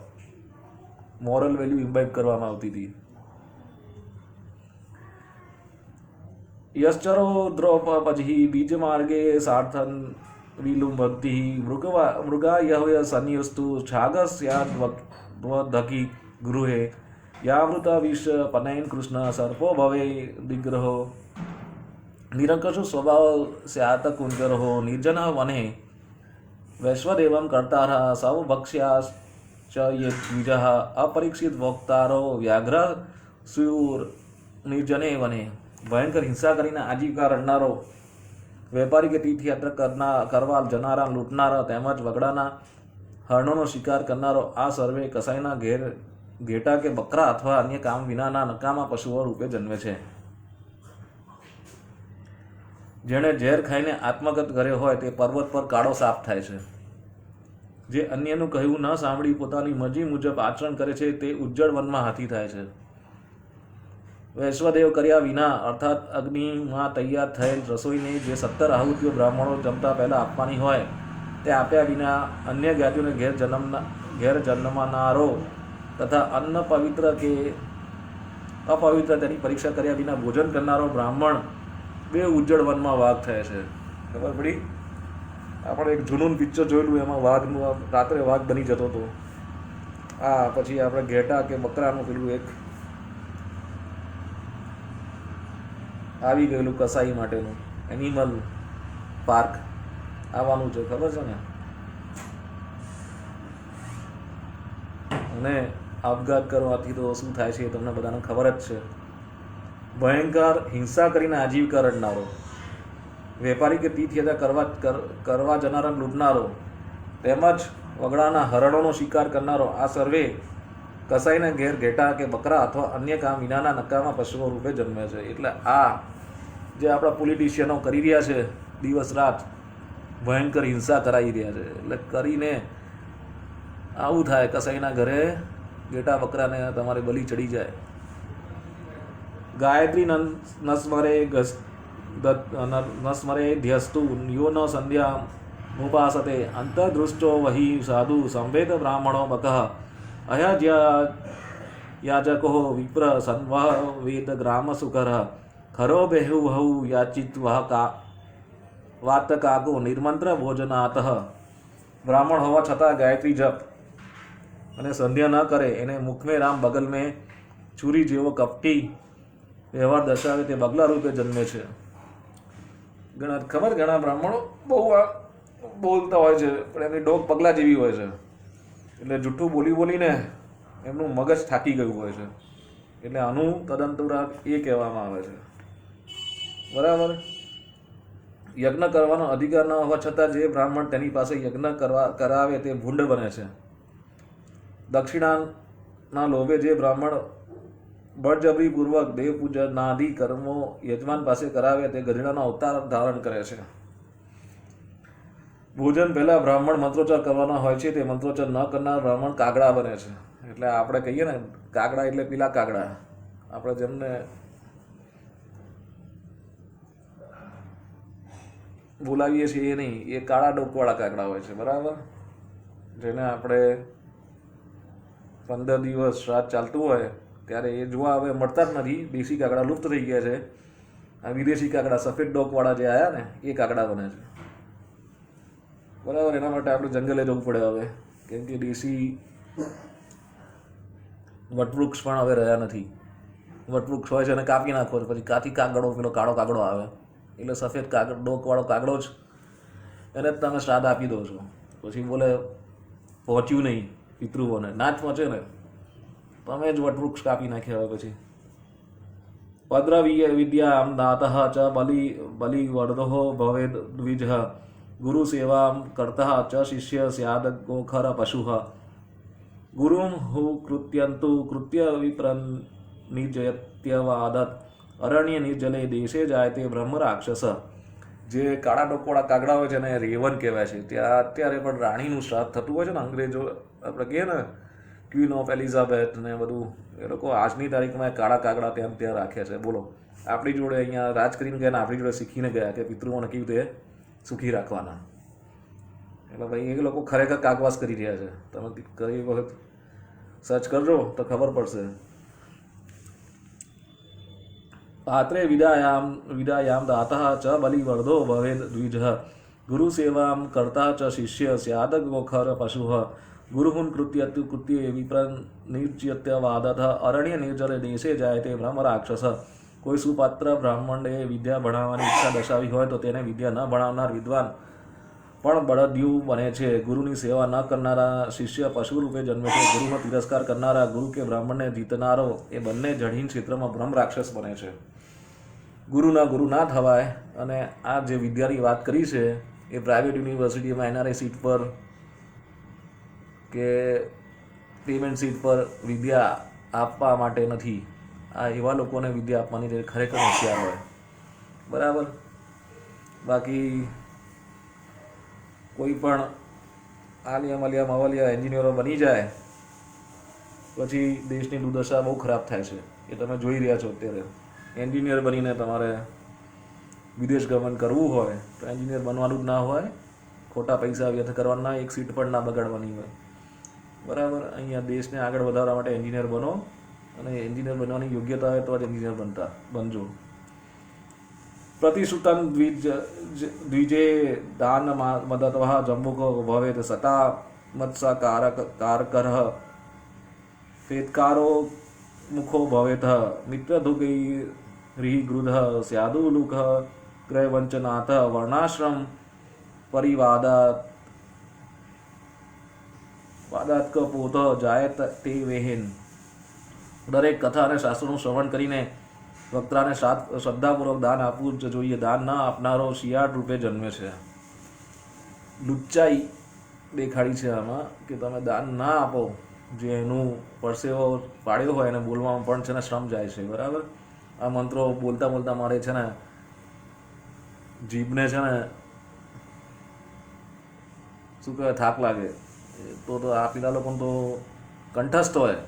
મોરલ વેલ્યુ ઇમ્બાઇબ કરવામાં આવતી હતી. યશ્ચરો દ્રૌપ પછી બીજ માર્ગે સાર્થન વિલુમ ભક્તિ મૃગા યહ્ય સન્યુસ્તુ છાગસ્યાદ્વધકી ગૃહે યાવૃત વિષ પનૈન કૃષ્ણ સર્પો ભવે દિગ્રહો નિરંકશો સ્વભાવ સ્યાત કુંજરહો નિર્જન વને વૈશ્વદેવમ કર્તાર સૌ ભક્ષ્યાશ્ચ યે દ્વિજ અપરીક્ષિત વોક્તારો વ્યાઘ્ર સુર નિર્જને વને. ભયંકર હિંસા કરીને આજીવિકા રડનારો વેપારી કે તીર્થયાત્રા કરવા જનારા લૂંટનારા તેમજ વગડાના હરણોનો શિકાર કરનારો આ સર્વે કસાઈના ઘેટા કે બકરા અથવા અન્ય કામ વિનાના નકામા પશુઓ રૂપે જન્મે છે. જેણે ઝેર ખાઈને આત્મગત કર્યો હોય તે પર્વત પર કાળો સાપ થાય છે. જે અન્યનું કહ્યું ન સાંભળી પોતાની મરજી મુજબ આચરણ કરે છે તે ઉજ્જળ વનમાં હાથી થાય છે. વૈશ્વદેવ કર્યા વિના અર્થાત અગ્નિમાં તૈયાર થયેલ રસોઈની જે 17 આહુતિઓ બ્રાહ્મણો જમતા પહેલાં આપવાની હોય તે આપ્યા વિના અન્ય જ્ઞાતિઓને ઘેર જન્મનારો તથા અન્ન પવિત્ર કે અપવિત્ર તેની પરીક્ષા કર્યા વિના ભોજન કરનારો બ્રાહ્મણ બે ઉજ્જળ વનમાં વાઘ થયા છે. ખબર પડી? આપણે એક જૂનું પિક્ચર જોયેલું, એમાં વાઘનું રાત્રે વાઘ બની જતો હતો. પછી આપણે ઘેટા કે બકરાનું પેલું એક આવી ગયેલું કસાઈ માટેનું એનિમલ પાર્ક આવવાનું છે, ખબર છે ને? અને આપઘાત કરવાથી તો શું થાય છે એ તમને બધાને ખબર જ છે. ભયંકર હિંસા કરીને આજીવિકા રડનારો, વેપારી કે તીર્થયાત્રા કરવા જનારા લૂંટનારો, તેમજ વગડાના હરણોનો શિકાર કરનારો, આ સર્વે કસાઈના ઘેર ઘેટા કે બકરા અથવા અન્ય કામ વિનાના નકામા પશુઓ રૂપે જન્મે છે. એટલે આ જે આપણા પોલિટિશિયનો કરી રહ્યા છે, દિવસ રાત ભયંકર હિંસા કરાવી રહ્યા છે. એટલે કરીને આવું થાય, કસાઈના ઘરે ઘેટા બકરાને તમારે બલી ચડી જાય. ગાયત્રી નસ્મરે ધ્યસ્તુ યો ન સંધ્યા મુપાસતે અંતર્દૃષ્ટો વહી સાધુ સંવેદ બ્રાહ્મણો બકઃ યાજકો વિપ્ર સંવહ વેદ ગ્રામ સુકર ખરો બેહુ વહુ યાચિત વાત કાગો નિર્મંત્ર ભોજનાત. બ્રાહ્મણ હોવા છતાં ગાયત્રી જપ અને સંધ્યા ન કરે, એને મુખ મેં રામ બગલ મેં છુરી જેવો કપટી વ્યવહાર દર્શાવે તે બગલા રૂપે જન્મે છે. ઘણા બ્રાહ્મણો બહુ બોલતા હોય છે, પણ એમની ડોક પગલા જેવી હોય છે. એટલે જૂઠું બોલીને એમનું મગજ થાકી ગયું હોય છે. એટલે આનું તદંતર એ કહેવામાં આવે છે. બરાબર? યજ્ઞ કરવાનો અધિકાર ન હોવા છતાં જે બ્રાહ્મણ તેની પાસે યજ્ઞ કરાવે તે ભૂંડ બને છે. દક્ષિણાના લોભે જે બ્રાહ્મણ બળજબરીપૂર્વક દેવ પૂજનાદિ કર્મો યજમાન પાસે કરાવે તે ગધેડાનો અવતાર ધારણ કરે છે. ભોજન પહેલા બ્રાહ્મણ મંત્રોચ્ચાર કરવાના હોય છે, તે મંત્રોચ્ચાર ન કરનાર બ્રાહ્મણ કાગડા બને છે. એટલે આપણે કહીએ ને કાગડા એટલે પેલા કાગડા, આપણે જેમને બોલાવીએ છીએ એ નહીં, એ કાળા ડોકવાળા કાગડા હોય છે. બરાબર? જેને આપણે 15 દિવસ રાત ચાલતું હોય ત્યારે એ જોવા હવે મળતા જ નથી. દેશી કાગડા લુપ્ત થઈ ગયા છે. આ વિદેશી કાગડા સફેદ ડોકવાળા જે આવ્યા ને એ કાગડા બને છે. બરાબર? એના માટે આપણે જંગલે જવું પડે હવે, કેમ કે દેશી વટવૃક્ષ પણ હવે રહ્યા નથી. વટવૃક્ષ હોય છે અને કાપી નાખો પછી કાથી કાગડો, પેલો કાળો કાગડો આવે, એટલે સફેદ ડોકવાળો કાગડો જ એને જ તમે શ્રાદ્ધ આપી દો છો. પછી બોલે પહોંચ્યું નહીં પિતૃઓને, ના જ પહોંચે ને, તમે જ વટવૃક્ષ કાપી નાખ્યા હોય. પછી પદ્ર વિદ્યા દાતઃ ચ બલિ વર્ધો ભવેદ દ્વિજ ગુરુ સેવા કરતઃ ચ શિષ્ય સ્યાદ ગોખર પશુ ગુરુમ હુ કૃત્યંતુ કૃત્ય વિપ્રનિજયત્યવાદત અરણ્ય નિર્જલે દેશે જાય તે બ્રહ્મ રાક્ષસ. જે કાળા ડોકવાળા કાગડા હોય છે ને રેવન કહેવાય છે. ત્યાં અત્યારે પણ રાણીનું શ્રાદ્ધ થતું હોય છે ને, અંગ્રેજો આપણે કહીએ ને ક્વીન ઓફ એલિઝાબેથ ને બધું, એ લોકો આજની તારીખમાં કાળા કાગડા ત્યાં રાખ્યા છે. બોલો, આપણી જોડે અહીંયા રાજ કરીને ગયા ને આપણી જોડે શીખીને ગયા કે પિતૃઓને કેવી રીતે સુખી રાખવાના. એટલે ભાઈ એ લોકો ખરેખર કાગવાસ કરી રહ્યા છે. તમે કઈ વખત સર્ચ કરજો તો ખબર પડશે. પાત્રે વિદાયામ દાતઃ ચ બલિવર્ધો ભવેદ દ્વિજ ગુરુ સેવામ કરતા ચ શિષ્ય સ્યાદ ગોખર પશુ ગુરુહુન કૃત્ય વિપ્રનિર્જ્યત્યવાદત અરણ્ય નિર્જલે દેશે જાય તે બ્રહ્મ રાક્ષસ. કોઈ સુપાત્ર બ્રાહ્મણે વિદ્યા ભણાવવાની ઈચ્છા દર્શાવી હોય તો તેને વિદ્યા ન ભણાવનાર વિદ્વાન પણ બળદ્યુ બને છે. ગુરુની સેવા ન કરનારા શિષ્ય પશુ રૂપે જન્મે છે. ગુરુનો તિરસ્કાર કરનારા ગુરુ કે બ્રાહ્મણને જીતનારો એ બંને જડીન ક્ષેત્રમાં બ્રહ્મ રાક્ષસ બને છે. ગુરુના ગુરુ ના થવાય. અને આ જે વિદ્યાની વાત કરી છે એ પ્રાઇવેટ યુનિવર્સિટીમાં એનઆરઆઈ સીટ પર કે પેમેન્ટ સીટ પર વિદ્યા આપવા માટે નથી. આ એવા લોકોને વિદ્યા આપવાની જે ખરેખર હોશિયાર હોય. બરાબર? બાકી કોઈ પણ આલિયા મલિયા મવલિયા એન્જિનિયરો બની જાય પછી દેશની દુર્દશા બહુ ખરાબ થાય છે. એ તમે જોઈ રહ્યા છો અત્યારે. એન્જિનિયર બનીને તમારે વિદેશ ગમન કરવું હોય તો એન્જિનિયર બનવાનું જ ના હોય, ખોટા પૈસા વ્યર્થ કરવાના, એક સીટ પણ ના બગાડવાની હોય. બરાબર. અહીંયા દેશને આગળ વધારવા માટે એન્જિનિયર બનો, અને એન્જિનિયર બનવાની યોગ્યતા હોય તો જ એન્જિનિયર બનજો. પ્રતિશ્રુતં દ્વિજે દાન મદતઃ જંબુકો ભવેત સતા મત્સા કારકરઃ પેત્કારો મુખો ભવેત મિત્રધુગૈ ગૃધઃ સ્યાદુલુક ગ્રહવંચનાથ વર્ણાશ્રમ પરિવાદાત કપોત જાયત તે વેહેન. દરેક કથા અને શાસ્ત્રોનું શ્રવણ કરીને વક્તાને શ્રદ્ધાપૂર્વક દાન આપવું જ જોઈએ. દાન ન આપનારો શિયાળ રૂપે જન્મે છે. લુચ્ચાઈ દેખાડી છે આમાં કે તમે દાન ના આપો. જે એનું પરસેવો પાડ્યો હોય એને બોલવામાં પણ છે ને શ્રમ જાય છે. બરાબર. આ મંત્રો બોલતા બોલતા મારે છે ને જીભને છે ને શું કહેવાય, થાક લાગે. તો આ પેલા લોકો તો કંઠસ્થ હોય,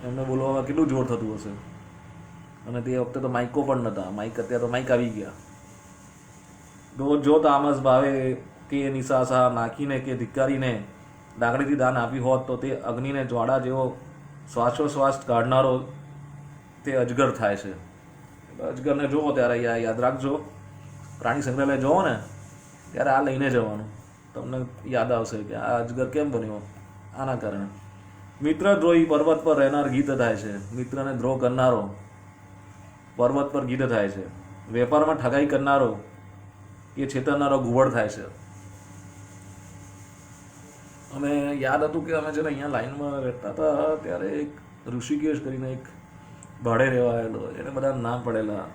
એમને બોલવામાં કેટલું જોર થતું હશે. અને તે વખતે તો માઇકો પણ નહોતા. અત્યારે તો માઇક આવી ગયા. જો તામસ ભાવે કે નિશાસા નાખીને કે ધિક્કારીને લાકડીથી દાન આપ્યું હોત તો તે અગ્નિને જ્વાળા જેવો શ્વાસોશ્વાસ કાઢનારો તે અજગર થાય છે. અજગરને જુઓ ત્યારે યાદ રાખજો, પ્રાણી સંગ્રહાલય જુઓ ને ત્યારે આ લઈને જવાનું. તમને યાદ આવશે કે આ અજગર કેમ બન્યો, આના કારણે. મિત્રદ્રોહી પર્વત પર રહેનાર ગીત થાય છે. મિત્રને દ્રોહ કરનારો પર્વત પર ગીત થાય છે. વેપારમાં ઠગાઈ કરનારો એ છેતરનારો ઘુવડ થાય છે. અમે યાદ હતું કે અમે છે ને અહીંયા લાઈનમાં રહેતા હતા ત્યારે એક ઋષિકેશ કરીને એક ભાડે રહેવા આવેલો, એને બધા નામ પડેલા.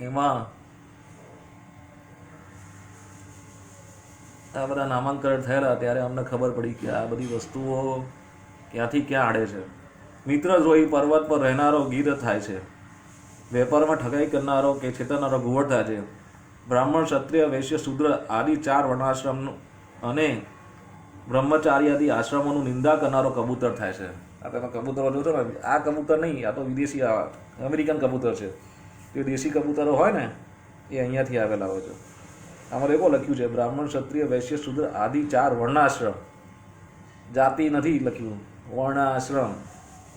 એમાં આ બધા નામાંકન થયેલા ત્યારે અમને ખબર પડી કે આ બધી વસ્તુઓ ક્યાંથી ક્યાં આડે છે. મિત્રદ્રોહી પર્વત પર રહેનારો ગીધ થાય છે. વેપારમાં ઠગાઈ કરનારો કે છેતરનારો ઘુવડ થાય છે. બ્રાહ્મણ, ક્ષત્રિય, વૈશ્ય, શૂદ્ર આદિ 4 વર્ણાશ્રમ અને બ્રહ્મચાર્યાદી આશ્રમોનું નિંદા કરનારો કબૂતર થાય છે. આ તમે કબૂતરો જોશો ને, આ કબૂતર નહીં, આ તો વિદેશી અમેરિકન કબૂતર છે. જે દેશી કબૂતરો હોય ને એ અહીંયાથી આવેલા હોય છે. આમાં એવો લખ્યું છે બ્રાહ્મણ, ક્ષત્રિય, વૈશ્ય, શૂદ્ર આદિ 4 વર્ણાશ્રમ. જાતિ નથી લખ્યું, વર્ણાશ્રમ.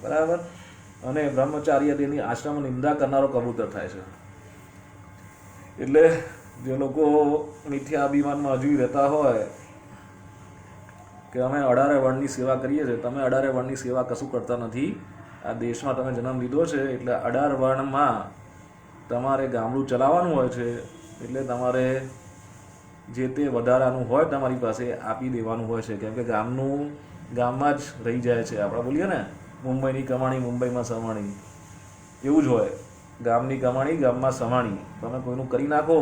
બરાબર. અને બ્રહ્મચાર્યાદીની આશ્રમ નિંદા કરનારો કબૂતર થાય છે. એટલે જે લોકો મિથ્યા અભિમાનમાં હજુ રહેતા હોય કે અમે 18 વર્ણની સેવા કરીએ છીએ, તમે 18 વર્ણની સેવા કશું કરતા નથી. આ દેશમાં તમે જન્મ લીધો છે એટલે 18 વર્ણમાં તમારે ગામડું ચલાવવાનું હોય છે. એટલે તમારે જે તે વધારાનું હોય તમારી પાસે આપી દેવાનું હોય છે. કેમ કે ગામમાં જ રહી જાય છે. આપણે બોલીએ ને મુંબઈની કમાણી મુંબઈમાં સમાણી, એવું જ હોય. ગામની કમાણી ગામમાં સમાણી. તમે કોઈનું કરી નાખો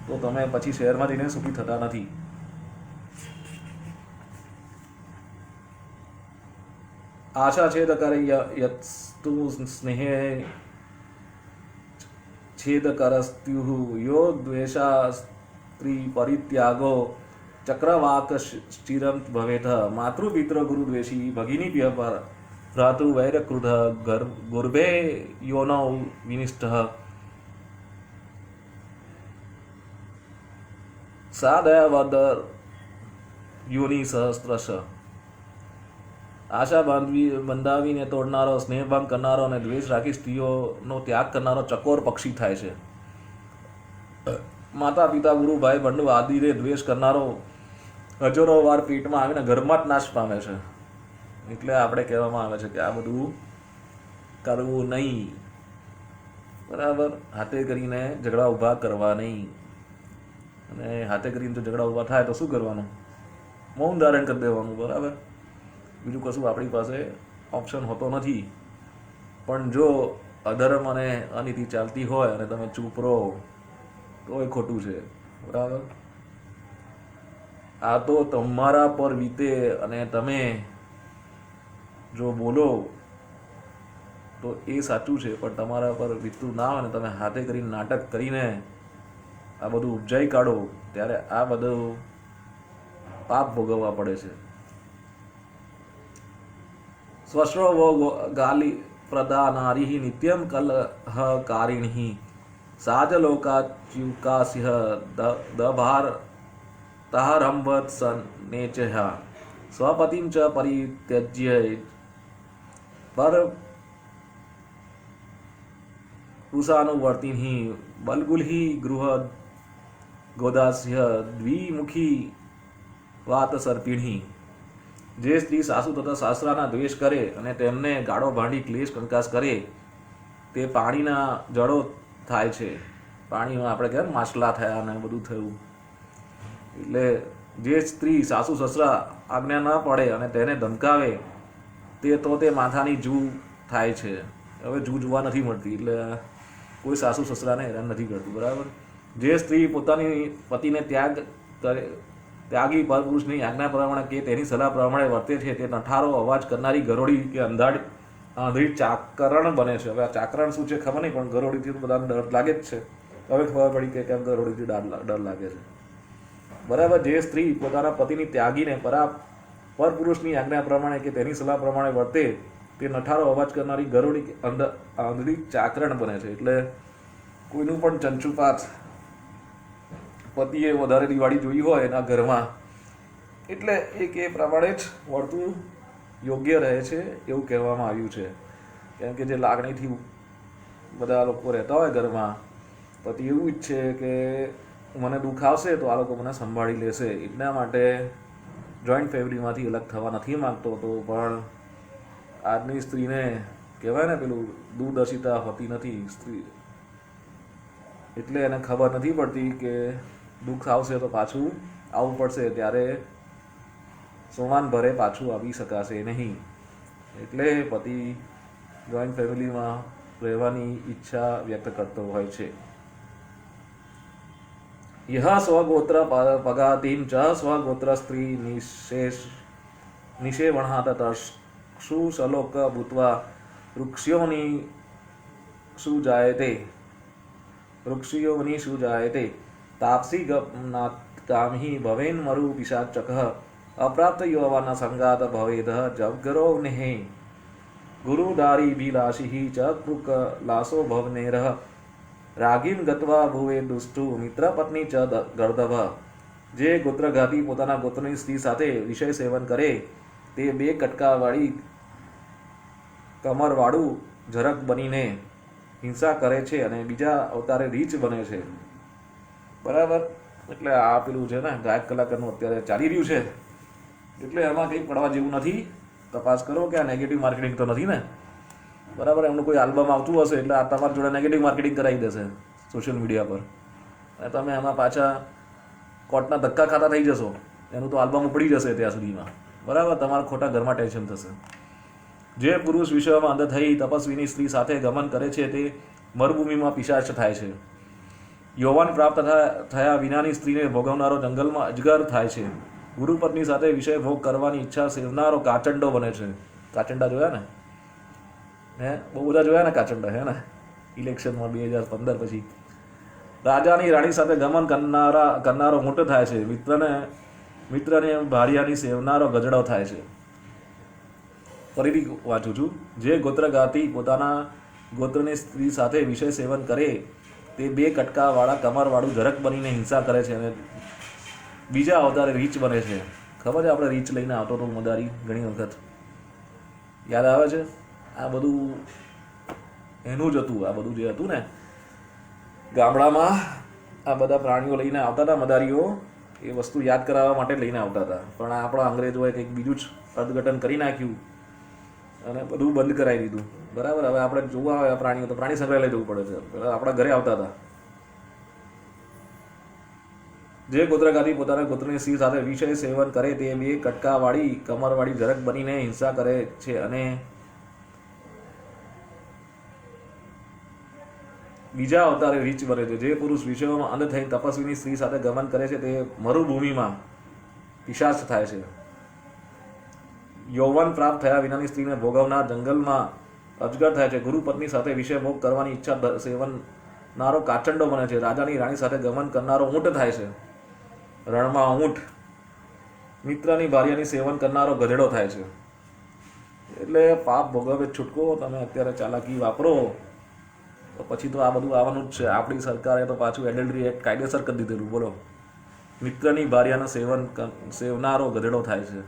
તો તમે પછી શહેરમાં જઈને સુખી થતા નથી. આશા છેદકરે યત્તુ સ્નેહે છેદકરસ્ત્યુઃ યો દ્વેષા સ્ત્રી પરિત્યાગો ચક્રવાક ચિરંત ભવેત. માતૃપિત્ર ગુરુ દ્વેષી ભગિની ભ્રાતૃ વૈરકૃધ ગર્ભે યોનૌ વિનિષ્ઠ સાદયવદર યોનિ સહસ્ત્રશ. આશા બંધાવીને તોડનારો, સ્નેહભંગ કરનારો અને દ્વેષ રાખી સ્ત્રીઓનો ત્યાગ કરનારો ચકોર પક્ષી થાય છે. માતા પિતા ગુરુ ભાઈ બંધુ આદિને દ્વેષ કરનારો હજારો વાર પેટમાં આવીને ઘરમાં જ નાશ પામે છે. એટલે આપણે કહેવામાં આવે છે કે આ બધું કરવું નહીં. બરાબર. હાથે કરીને ઝઘડા ઊભા કરવા નહીં. અને હાથે કરીને જો ઝઘડા ઊભા થાય તો શું કરવાનું? મૌન ધારણ કરી દેવાનું. બરાબર. બીજું કશું આપણી પાસે ઓપ્શન હોતો નથી. પણ જો અધર્મ અને અનીતિ ચાલતી હોય અને તમે ચૂપ રહો તો એ ખોટું છે. બરાબર. આ તો તમારા પર વીતે અને તમે જો બોલો તો એ સાચું છે, પણ તમારા પર વીતતું ના હોય ને તમે હાથે કરીને નાટક કરીને આ બધું ઉપજાઈ કાઢો ત્યારે આ બધું પાપ ભોગવવા પડે છે. સ્વશ્રો ગાલી પ્રદાનારી નિત્યમ કલહકારિણી સાજલોકાચ્યુકાસિહ દભાર તારંભત સનેચહ્યા સ્વપતિમ ચ પરિત્યજ્ય પર પુષાનુવર્તિની બલગુલ્હી ગૃહ ગોદાસ્ય દ્વિમુખી વાત સર્પિણી. જે સ્ત્રી સાસુ તથા સાસરાના દ્વેષ કરે અને તેમને ગાળો ભાંડી ક્લેશ કંકાસ કરે તે પાણીના જળો થાય છે. પાણીમાં આપણે કહેવાય માછલા થયા અને બધું થયું. એટલે જે સ્ત્રી સાસુ સસરા આજ્ઞા ન પડે અને તેને ધમકાવે તે માથાની જૂ થાય છે. હવે જૂ જોવા નથી મળતી, એટલે કોઈ સાસુ સસરાને હેરાન નથી કરતું. બરાબર. જે સ્ત્રી પોતાની પતિને ત્યાગી પરપુરુષની આજ્ઞા પ્રમાણે કે તેની સલાહ પ્રમાણે વર્તે છે તે નઠારો અવાજ કરનારી ગરોળી કે આંધળી ચાકરણ બને છે. હવે આ ચાકરણ શું છે ખબર નહીં, પણ ગરોળીથી તો બધાને ડર લાગે જ છે. હવે ખબર પડી કે કેમ ગરોળીથી ડર લાગે છે. બરાબર. જે સ્ત્રી પોતાના પતિની ત્યાગીને પરપુરુષની આજ્ઞા પ્રમાણે કે તેની સલાહ પ્રમાણે વર્તે તે નઠારો અવાજ કરનારી ગરોળી કે આંધળી ચાકરણ બને છે. એટલે કોઈનું પણ ચંચુપાત પતિએ વધારે દિવાળી જોઈ હોય એના ઘરમાં, એટલે એ પ્રમાણે જ વર્તવું યોગ્ય રહે છે એવું કહેવામાં આવ્યું છે. કેમ કે જે લાગણીથી બધા લોકો રહેતા હોય ઘરમાં, પતિ એવું ઈચ્છે કે મને દુઃખ આવશે તો આ લોકો મને સંભાળી લેશે, એટલા માટે જોઈન્ટ ફેમિલીમાંથી અલગ થવા નથી માગતો. તો પણ આજની સ્ત્રીને કહેવાય ને પેલું દૂરદર્શિતા હોતી નથી સ્ત્રી, એટલે એને ખબર નથી પડતી કે દુઃખ આવશે તો પાછું આવવું પડશે, ત્યારે સોમાન ભરે પાછું આવી શકાશે નહીં. એટલે પતિ જોઈન્ટ ફેમિલીમાં રહેવાની ઈચ્છા વ્યક્ત કરતો હોય છે. યહ સ્વગોત્ર પગાતિમ ચ સ્વગોત્ર સ્ત્રી નિષેવણાત તર્ષુ સલોક ભૂત્વા વૃક્ષયોની સુજાયતે તાપસી કામહિ ભવેન મરુ પિશાચક અપ્રાપ્ત યૌવન સંગાત ભવેદ જગરો નેહે ગુરુદારીભિલાષિ ચ કૃક લાસો ભવનેરઃ રાગીમ ગત્વા ભુવે દુષ્ટુ મિત્ર પત્ની ચ ગર્દભ. જે ગોત્રઘાતી પોતાના ગોત્રની સ્ત્રી સાથે વિષય સેવન કરે તે 2 કટકાવાળી કમરવાળું ઝરક બનીને હિંસા કરે છે અને બીજા અવતારે રીચ બને છે. બરાબર. એટલે આ પેલું છે ને ગાયક કલાકારનું અત્યારે ચાલી રહ્યું છે, એટલે એમાં કંઈ પડવા જેવું નથી. તપાસ કરો કે આ નેગેટિવ માર્કેટિંગ તો નથી ને. બરાબર. એમનું કોઈ આલ્બમ આવતું હશે એટલે આ તમારી જોડે નેગેટિવ માર્કેટિંગ કરાવી દેશે સોશિયલ મીડિયા પર, અને તમે એમાં પાછા કોર્ટના ધક્કા ખાતા થઈ જશો. એનું તો આલ્બમ ઉપડી જશે ત્યાં સુધીમાં. બરાબર. તમારા ખોટા ઘરમાં ટેન્શન થશે. જે પુરુષ વિશ્વમાં અંધ થઈ તપસ્વીની સ્ત્રી સાથે ગમન કરે છે તે મરુભૂમિમાં પિશાચ થાય છે. યૌવન પ્રાપ્ત થયા વિનાની સ્ત્રીને ભોગવનારો જંગલમાં અજગર થાય છે. ગુરુપત્ની સાથે વિષય ભોગ કરવાની ઈચ્છા સેવનારો કાચંડો બને છે. કાચંડા જોયા ને? બહુ બધા જોયા ને કાચંડા, હે ને? ઇલેક્શનમાં 2015 પછી. રાજાની રાણી સાથે ગમન કરનારો ઊંટ થાય છે. મિત્રને ભાડિયાની સેવનારો ગજડો થાય છે. ફરીથી વાંચું છું. જે ગોત્રઘાતી પોતાના ગોત્રની સ્ત્રી સાથે વિષય સેવન કરે તે 2 કટકાવાળા કમરવાળું ઝરક બનીને હિંસા કરે છે અને બીજા અવતારે રીચ બને છે. ખબર છે આપણે રીચ લઈને આવતો હતો મદારી ઘણી વખત, યાદ આવે છે? આ બધું એનું જ હતું. આ બધું જે હતું ને ગામડામાં આ બધા પ્રાણીઓ લઈને આવતા હતા મદારીઓ, એ વસ્તુ યાદ કરાવવા માટે લઈને આવતા હતા. પણ આપણા અંગ્રેજોએ કંઈક બીજું જ અર્થઘટન કરી નાખ્યું અને બધું બંધ કરાવી દીધું. બરાબર. હવે આપણે જોવા આવે પ્રાણીઓ તો પ્રાણી સંગ્રહાલય જવું પડે છે. પહેલાં આપણા ઘરે આવતા હતા. જે ગોત્રઘાતી પોતાના ગોત્રની સ્ત્રી સાથે વિષય સેવન કરે તે 2 કટકાવાળી કમરવાળી ઝરક બનીને હિંસા કરે છે અને બીજા અવતારે રીચ બને છે. જે પુરુષ વિષયોમાં અંધ થઈ તપસ્વીની સ્ત્રી સાથે ગમન કરે છે તે મરુભૂમિમાં પિશાચ થાય છે. યૌવન પ્રાપ્ત થયા વિનાની સ્ત્રીને ભોગવનાર જંગલમાં અજગર થાય છે. ગુરુ પત્ની સાથે વિષય ભોગ કરવાની ઈચ્છા સેવનનારો કાચંડો બને છે. રાજાની રાણી સાથે ગમન કરનારો ઊંટ થાય છે. રણમાં ઊંટ. મિત્રની ભાર્યાની સેવન કરનારો ગધેડો થાય છે. એટલે પાપ ભોગવે છૂટકો. તમે અત્યારે ચાલાકી વાપરો તો પછી તો આ બધું આવવાનું જ છે. આપણી સરકારે તો પાછું એડલ્ટરી એક્ટ કાયદેસર કરી દીધેલું. બોલો, મિત્રની ભાર્યાનું સેવનારો ગધેડો થાય છે.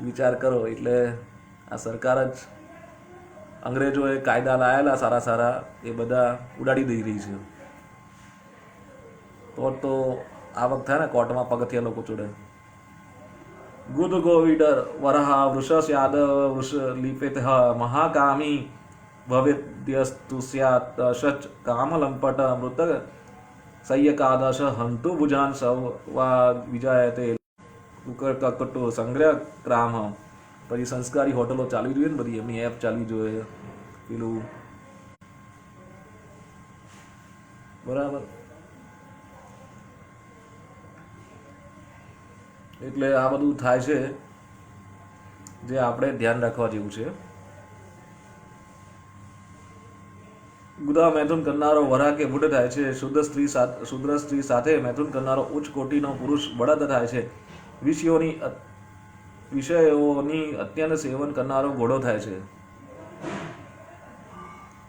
વિચાર કરો. એટલે આ સરકાર જ અંગ્રેજોએ કાયદા લાયેલા સારા સારા એ બધા ઉડાડી દઈ રહી છે. તો આવક થાય ને કોર્ટમાં પગથિયા લોકો જોડે. ગુદ ગોવિડર વરહા વૃષસ યાદવ વૃષ લિપિત મહાકામી ભવેદ્યસ્તુ સ્યાત શચ કામલંપટ મૃતક સૈયકાદશ હંતુ ભુજાન સવા વિજાયતે કકટુ સંગ્રહ ક્રામ. પછી સંસ્કારી હોટલો ચાલવી જોઈએ ને, બધી એમની એપ ચાલવી જોઈએ. પેલું બરાબર. એટલે આ બધું થાય છે જે આપણે ધ્યાન રાખવા જેવું છે. ગુદા મૈથુન કરનારો વરા કે બુઢ થાય છે. શુદ્ર સ્ત્રી સાથે મૈથુન કરનારો ઉચ્ચ કોટીનો પુરુષ બળદ થાય છે. વિષયોની અત્યંત સેવન કરનારો ઘોડો થાય છે.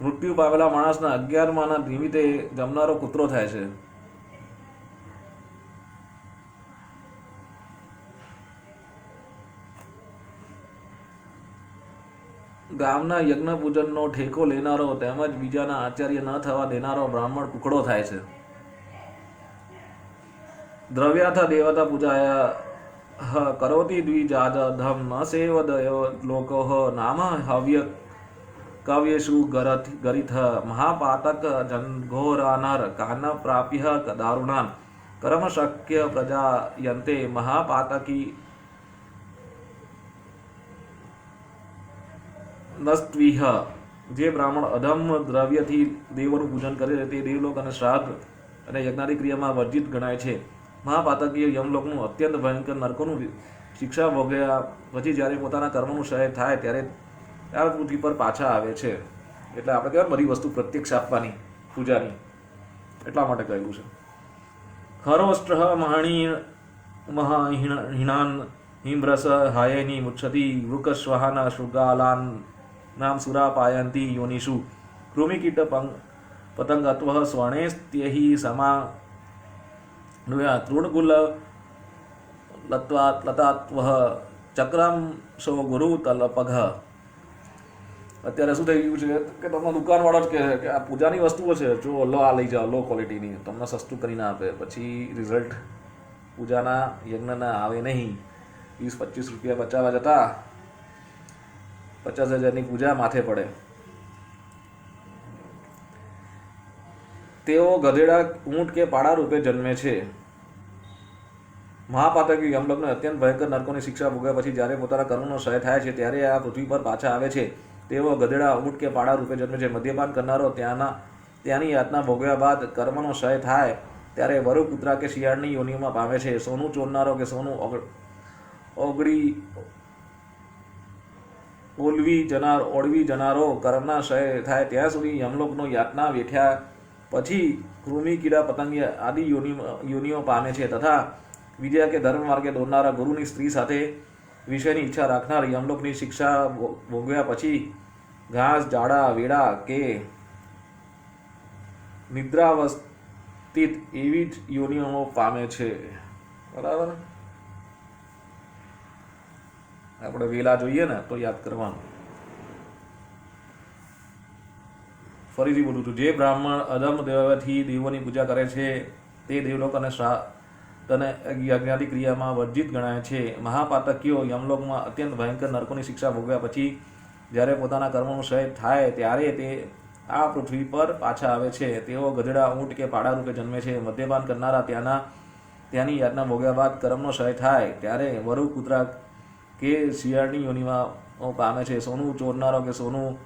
મૃત્યુ પામેલા માણસના 11માના નિમિત્તે જમનારો કૂતરો થાય છે. ગામના યજ્ઞ પૂજનનો ઠેકો લેનારો તેમજ બીજાના આચાર્ય ન થવા દેનારો બ્રાહ્મણ કુકડો થાય છે. દ્રવ્યાથ દેવતા પૂજાયા કરોતિ દ્વિજાદ ધમ ન સેવદયો લોકો નામ હવ્ય કાવ્યેષુ ગરિથ મહાપાતક જનઘોરાનર કાન પ્રાપ્ય દારુણાન કર્મ શક્ય પ્રજાયંતે મહાપાતકી નસ્ત્વિહ. જે બ્રાહ્મણ અધમ દ્રવ્યથી દેવોનું પૂજન કરે છે તે દેવલોક અને શ્રાદ્ધ અને યજ્ઞાદિ ક્રિયામાં વર્જિત ગણાય છે. મહાપાતકીય યમલોકનું અત્યંત ભયંકર નરકોનું શિક્ષા ભોગ્યા પછી જ્યારે પોતાના કર્મનું ક્ષય થાય ત્યારે આ પૃથ્વી પર પાછા આવે છે. એટલે આપણે કહેવાય બધી વસ્તુ પ્રત્યક્ષ આપવાની પૂજાની, એટલા માટે કહેલું છે. હરોષ્ટ્ર મહાહિણાન હિમ્રસ હાયેની મુચ્છતિ વૃકસ્વાહન શૃગાલાન નામ સુરા પાયંતી યોનિષુ કૃમિકીટ પતંગત્વ સ્વર્ણેસ્ત્યહિ સમા તૃણકુલ લતાત્વ ચક્રમ સો ગુરુ તલપઘ. અત્યારે શું થઈ ગયું છે કે તમને દુકાનવાળો જ કહે કે આ પૂજાની વસ્તુઓ છે, જો લો આ લઈ જાઓ, લો ક્વોલિટીની, તમને સસ્તું કરીને આપે. પછી રિઝલ્ટ પૂજાના યજ્ઞના આવે નહીં. 20-25 રૂપિયા બચાવવા જતા 50,000ની પૂજા માથે પડે. તેઓ ગધેડા, ઊંટ કે પાડા રૂપે જન્મે છે. મહાપાતકી યમલોકને અત્યંત ભયંકર નરકોની શિક્ષા ભોગ્યા પછી જ્યારે પોતાના કર્મનો ક્ષય થાય છે ત્યારે આ પૃથ્વી પર પાછા આવે છે. તેઓ ગધેડા, ઊંટ કે પાડા રૂપે જન્મે છે. મદ્યપાન કરનારો ત્યાંની યાતના ભોગવ્યા બાદ કર્મનો ક્ષય થાય ત્યારે વરુ, કૂતરા કે શિયાળની યોનિમાં પામે છે. સોનું ચોરનારો કે સોનું ઓળવી જનારો કર્મના ક્ષય થાય ત્યાં સુધી યમલોકનો યાતના વેઠ્યા પછી કૃમિ, કીડા, પતંગિયા આદિ યોનિઓ પામે છે. તથા વિદ્યા કે ધર્મ માર્ગે દોરનારા ગુરુની સ્ત્રી સાથે વિષયની ઈચ્છા રાખનાર યમલોકની શિક્ષા ભોગવ્યા પછી ઘાસ, ઝાડા, વેડા કે નિદ્રાવસ્થિત એવી જ યોનિઓ પામે છે. બરાબર. આપણે વેલા જોઈએ ને તો યાદ કરવાનું. ફરીથી બોલું છું. જે બ્રાહ્મણ અધમ દેવથી દેવોની પૂજા કરે છે તે દેવલોક અને શ્રાદ્ધ અને યજ્ઞાદિ ક્રિયામાં વર્જિત ગણાય છે. મહાપાતકીઓ યમલોકમાં અત્યંત ભયંકર નરકોની શિક્ષા ભોગવ્યા પછી જ્યારે પોતાના કર્મનો ક્ષય થાય ત્યારે તે આ પૃથ્વી પર પાછા આવે છે. તેઓ ગધેડા, ઊંટ કે પાડા રૂપે જન્મે છે. મદ્યપાન કરનારા ત્યાંની યાતના ભોગ્યા બાદ કર્મનો ક્ષય થાય ત્યારે વરુ, કૂતરા કે શિયાળની યોનિમાં પામે છે. સોનું ચોરનારો કે સોનું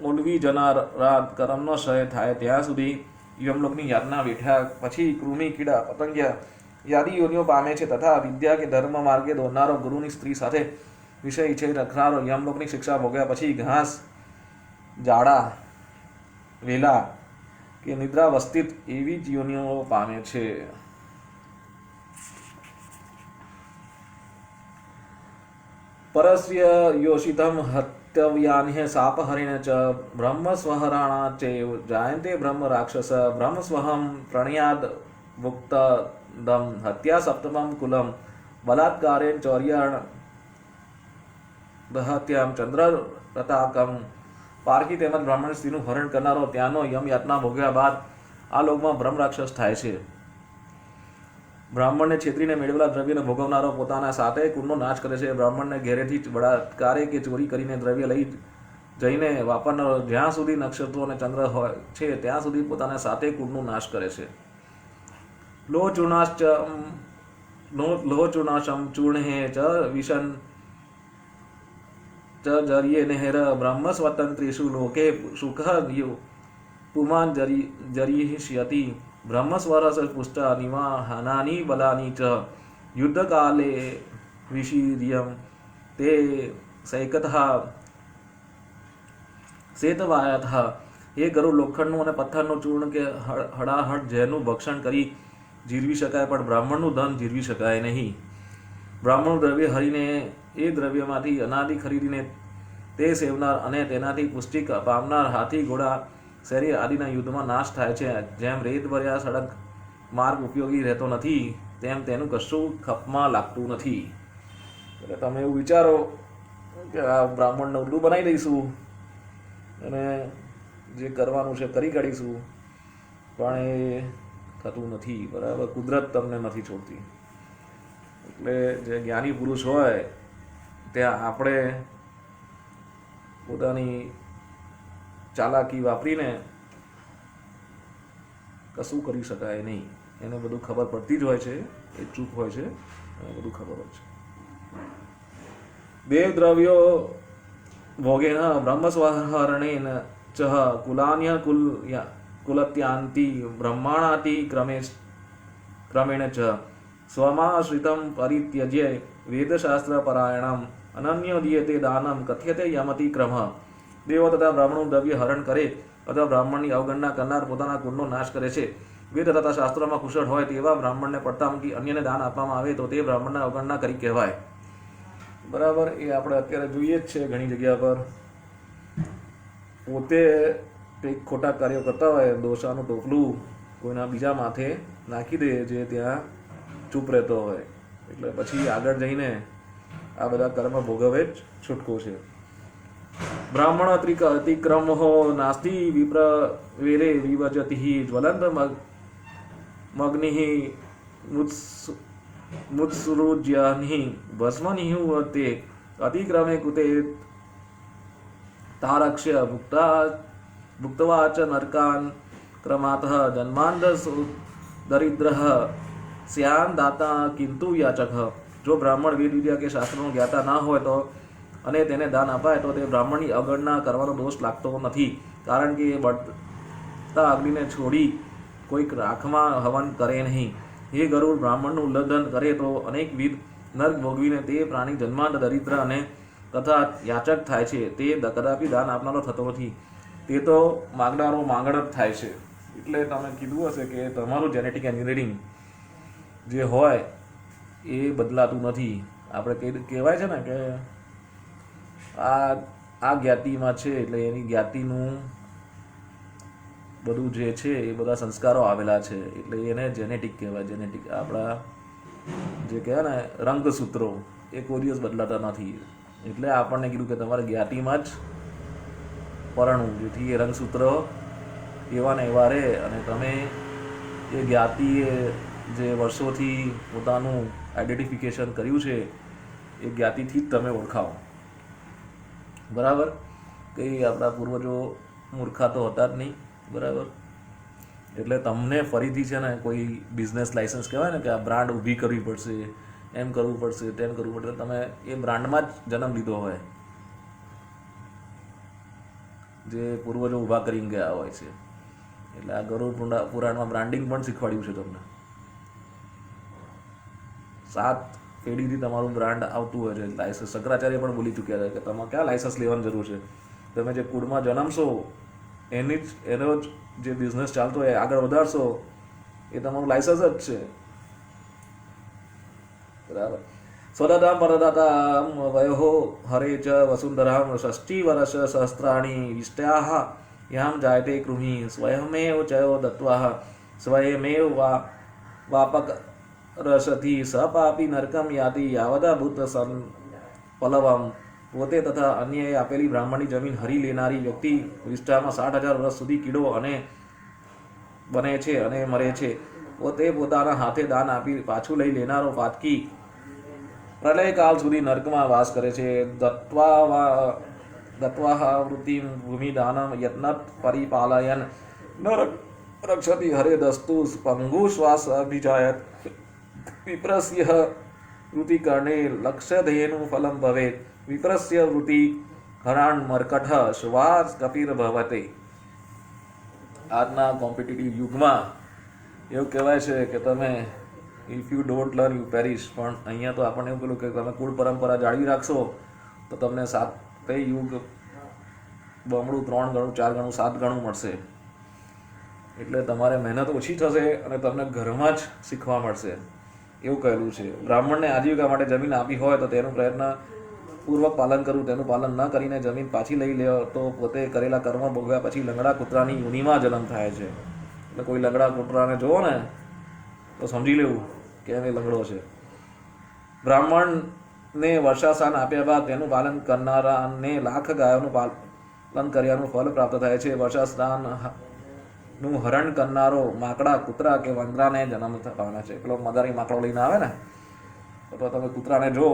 ઓળવી જનારા કર્મનો ક્ષય થાય ત્યાં સુધી યમલોકની યાતના વેઠ્યા પછી કૃમિ, કીડા, પતંગિયા યાદી યોનિઓ પામે છે. તથા વિદ્યા કે ધર્મ માર્ગે દોરનારો ગુરુની સ્ત્રી સાથે વિષય ઈચ્છે રાખનારો યમલોકની શિક્ષા ભોગ્યા પછી ઘાસ, ઝાડા, વેલા કે નિદ્રાવસ્થિત એવી જ યોનિઓ પામે છે. परस्य योषितं हत्यव्यान्हे सापहरिण च ब्रह्मस्वहराणा चैव जायन्ते ब्रह्म राक्षस ब्रह्मस्वहं प्रणयाद मुक्तदं हत्या सप्तमं कुलं बलात्कारेण चौर्याण દહત્યામ ચંદ્ર રતાકમ પારકી તેમજ બ્રાહ્મણ સ્ત્રીનું હરણ કરનારો ત્યાંનો યમ યાતના ભોગ્યા બાદ આ લોકમાં બ્રહ્મ રાક્ષસ થાય છે. બ્રાહ્મણને છેતરીને મેળવેલા દ્રવ્યને ભોગવનારો પોતાના સાતેય કુળનો નાશ કરે છે. બ્રાહ્મણને ઘેરેથી બળાત્કારે કે ચોરી કરીને દ્રવ્ય લઈ જઈને વાપરનારો જ્યાં સુધી નક્ષત્રો અને ચંદ્ર હોય છે ત્યાં સુધી પોતાના સાતેય કુળનો નાશ કરે છે. લોહ ચૂર્ણાશમ ચૂર્ણહે ચ વિશન ચ જર્યે નેહર બ્રહ્મ સ્વતંત્રેષુ લોકે સુખ પુમાન જરીષ્યતિ બ્રહ્મ સ્વરસ પુષ્ટ નિવાહનાની બલાની ચ યુદ્ધકાલે વિશીર્યમ તે સૈકતઃ શેતવાયતઃ. એ ગરુડ લોખંડનું અને પથ્થરનું ચૂર્ણ કે હળાહળ ઝેરનું ભક્ષણ કરી જીરવી શકાય, પણ બ્રાહ્મણનું ધન જીરવી શકાય નહીં. બ્રાહ્મણનું દ્રવ્ય હરીને એ દ્રવ્યમાંથી અનાદિ ખરીદીને તે સેવનાર અને તેનાથી પુષ્ટિ પામનાર હાથી ઘોડા શેરી આદિના યુદ્ધમાં નાશ થાય છે. જેમ રેત ભર્યા સડક માર્ગ ઉપયોગી રહેતો નથી તેમ તેનું કશું ખપમાં લાગતું નથી. એટલે તમે એવું વિચારો કે આ બ્રાહ્મણને ઉલ્લુ બનાવી દઈશું અને જે કરવાનું છે કરી કાઢીશું, પણ એ થતું નથી. બરાબર, કુદરત તમને નથી છોડતી. એટલે જે જ્ઞાની પુરુષ હોય ત્યાં આપણે પોતાની ચાલાકી વાપરીને કશું કરી શકાય નહીં. એને બધું ખબર પડતી જ હોય છે, એ ચૂપ હોય છે, એને બધું ખબર હોય છે. દેવ દ્રવ્યો ભોગેન બ્રહ્મસ્વહરણેન ચ કુલાન્ય કુલત્યાંતિ બ્રહ્માણાતિ ક્રમેણ ચ સ્વમાશ્રિતમ પરિત્યજ્ય વેદશાસ્ત્ર પરાયણમ અનન્ય દીયતે દાનમ કથ્યતે યમતિ ક્રમ. દેવો તથા બ્રાહ્મણનું દ્રવ્ય હરણ કરે અથવા બ્રાહ્મણની અવગણના કરનાર પોતાના કુળનો નાશ કરે છે. વેદ તથા શાસ્ત્રોમાં કુશળ હોય તેવા બ્રાહ્મણને પડતા મૂકી અન્યને દાન આપવામાં આવે તો તે બ્રાહ્મણના અવગણના કરી કહેવાય. બરાબર, એ આપણે અત્યારે જોઈએ જ છે ઘણી જગ્યા પર. પોતે કંઈક ખોટા કાર્યો કરતા હોય, દોષાનું ટોપલું કોઈના બીજા માથે નાખી દે જે ત્યાં ચૂપ રહેતો હોય, એટલે પછી આગળ જઈને આ બધા કર્મ ભોગવે જ છૂટકો છે. બ્રાહ્મણ અતિક્રમો નાસ્તિ વિપ્ર વેરે વિવજતિ જ્વલંત મગ્નિ મુત્સૃજ્યનિ ભસ્મનિહુવતે અતિક્રમે કુતે તારક્ષ્ય ભુક્ત્વા ચ નરકાન ક્રમાતઃ જન્માંધ દરિદ્રઃ સ્યાન દાતા કિંતુ યાચક. જો બ્રાહ્મણ વેદ વિદ્યા કે શાસ્ત્રોનું જ્ઞાતા ના હોય તો અને તેને દાન અપાય તો તે બ્રાહ્મણની અવગણના કરવાનો દોષ લાગતો નથી, કારણ કે એ બળતા અગ્નિને છોડી કોઈક રાખમાં હવન કરે નહીં. એ ગરુડ બ્રાહ્મણનું ઉલ્લંઘન કરે તો અનેકવિધ નર્ક ભોગવીને તે પ્રાણી જન્માંત દરિદ્ર અને તથા યાચક થાય છે. તે કદાપી દાન આપનારો થતો નથી, તે તો માંગનારો માંગણ જ થાય છે. એટલે તમે કીધું હશે કે તમારું જેનેટિક એન્જિનિયરિંગ જે હોય એ બદલાતું નથી. આપણે કહેવાય છે ને કે આ જ્ઞાતિમાં છે એટલે એની જ્ઞાતિનું બધું જે છે એ બધા સંસ્કારો આવેલા છે, એટલે એને જેનેટિક કહેવાય. જેનેટિક આપણા જે કહેવાય ને રંગસૂત્રો એ કોઈ દિવસ બદલાતા નથી. એટલે આપણને કીધું કે તમારે જ્ઞાતિમાં જ પરણવું, જેથી એ રંગસૂત્ર એવા ને એવા રહે અને તમે એ જ્ઞાતિએ જે વર્ષોથી પોતાનું આઈડેન્ટિફિકેશન કર્યું છે એ જ્ઞાતિથી જ તમે ઓળખાવો. બરાબર, કંઈ આપણા પૂર્વજો મૂર્ખા તો હતા જ નહીં. બરાબર, એટલે તમને ફરીથી છે ને કોઈ બિઝનેસ લાઇસન્સ કહેવાય ને કે આ બ્રાન્ડ ઊભી કરવી પડશે, એમ કરવું પડશે, તેમ કરવું પડશે. તમે એ બ્રાન્ડમાં જ જન્મ લીધો હોય જે પૂર્વજો ઊભા કરીને ગયા હોય છે. એટલે આ ગરુડ પુરાણમાં બ્રાન્ડિંગ પણ શીખવાડ્યું છે તમને. 7 પેઢીથી તમારું બ્રાન્ડ આવતું હોય છે. લાયસન્સ શંકરાચાર્ય પણ બોલી ચૂક્યા છે કે તમારે ક્યાં લાયસન્સ લેવાની જરૂર છે, તમે જે કુળમાં જન્મશો એનો જ જે બિઝનેસ ચાલતો હોય આગળ વધારશો એ તમારું લાયસન્સ જ છે. બરાબર, स्वदतां परदातां वयोः हरे च वसुन्धरां 60 वर्ष सहस्राणि विष्ट्याः यां जायते कृमि स्वयमेव चयो दत्त्वा स्वयमेव वापक रसति स पापी नरकम याति यावदा भूत सन पलवम પોતે તથા અન્યએ આપેલી બ્રાહ્મણની જમીન હરી લેનારી વ્યક્તિ વિષ્ઠામાં 60,000 વર્ષ સુધી કીડો અને બને છે અને મરે છે. પોતે પોતાના હાથે દાન આપી પાછું લઈ લેનારો પાતકી પ્રલયકાળ સુધી નર્કમાં વાસ કરે છે. દત્વા વૃત્તિમ ભૂમિદાનમ યત્નત પરિપાલયન ન રક્ષતિ હરે દસ્તુ પંગુ શ્વાસ અભિજાયત વિપ્રસ્ય વૃત્તિકર્ણે લક્ષ્યધેનું ફલમ ભવેત વિપ્રસ્ય વૃત્તિ હરાણ મરકઠ શ્વાસ કપિર ભવતે. આજના કોમ્પિટિટિવ યુગમાં એવું કહેવાય છે કે તમે if you don't learn you parish, પણ અહીંયા તો આપણને એવું પેલું કે તમે કુળ પરંપરા જાળવી રાખશો તો તમને 7 યુગ બમણું 3 ગણું 4 ગણું 7 ગણું મળશે. એટલે તમારે મહેનત ઓછી થશે અને તમને ઘરમાં જ શીખવા મળશે એવું કહેલું છે. બ્રાહ્મણને આજીવિકા માટે જમીન આપી હોય તો તેનું પ્રયત્ન પૂર્વક પાલન કરવું. તેનું પાલન ન કરીને જમીન પાછી લઈ લે તો પોતે કરેલા કર્મ ભોગવ્યા પછી લંગડા કૂતરાની યોનિમાં જન્મ થાય છે. એટલે કોઈ લંગડા કૂતરાને જોવો ને તો સમજી લેવું કે એ લંગડો છે. બ્રાહ્મણને વર્ષાસાન આપ્યા બાદ તેનું પાલન કરનારાને લાખ ગાયોનું પાલન કર્યાનું ફળ પ્રાપ્ત થાય છે. વર્ષાસ્નાનનું હરણ કરનારો માકડા કૂતરા કે વાંદરાને જન્મ થવાના છે. પેલો મદારી માકડો લઈને આવે ને તો તમે કૂતરાને જો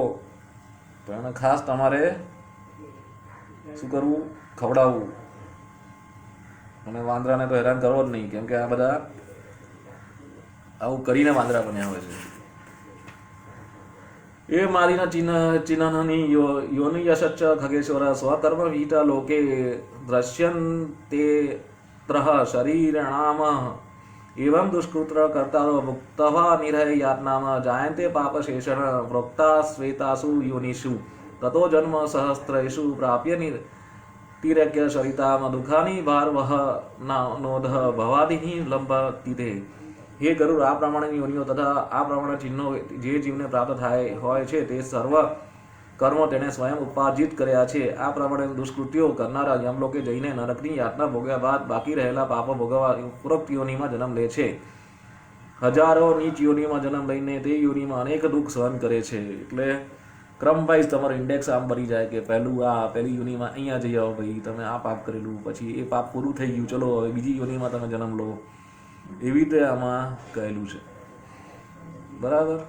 તો એને ખાસ તમારે શું કરવું? ખવડાવવું. અને વાંદરાને તો હેરાન કરવો જ નહીં, કેમ કે આ બધા આવું કરીને વાંદરા બન્યા હોય છે. એ મારીના ચિહ્નની યોનિ યશચ્ચ ખગેશ્વર સ્વકર્મ વીટ લોકે દ્રશ્યન્તે ત્રહ શરીરણામ એવં દુષ્કૃત્ર કર્તારો મુક્તવા નિરય યાતનામ જાયન્તે પાપશેષણ પ્રોક્તા શ્વેતાસુ યોનિષુ તતો જન્મ સહસ્ત્રેષુ પ્રાપ્ય તિરક્ય સરિતામ દુઃખાની ભારવહ નોધ ભવાદિની લંબતિથે. હે ગરુડ, આ પ્રમાણેની યોનિઓ તથા આ પ્રમાણે ચિહ્નો જે જીવને પ્રાપ્ત થાય હોય છે તે સર્વ કર્મો તેણે સ્વયં ઉપાર્જિત કર્યા છે. આ પ્રમાણે દુષ્કૃત્યો કરનારા યમલોકે જઈને નરકની યાતના ભોગ્યા બાદ બાકી રહેલા પાપો ભોગવવા ઉપરોક્ત યોનિમાં જન્મ લે છે. હજારો નીચ યોનિમાં જન્મ લઈને તે યોનિમાં અનેક દુઃખ સહન કરે છે. એટલે ક્રમ વાઇઝ તમારો ઇન્ડેક્સ આમ ભરી જાય કે પહેલી યોનિમાં અહીંયા જઈ આવો ભાઈ, તમે આ પાપ કરેલું, પછી એ પાપ પૂરું થઈ ગયું, ચલો હવે બીજી યોનિમાં તમે જન્મ લો. એવી રીતે આમાં કહેલું છે. બરાબર,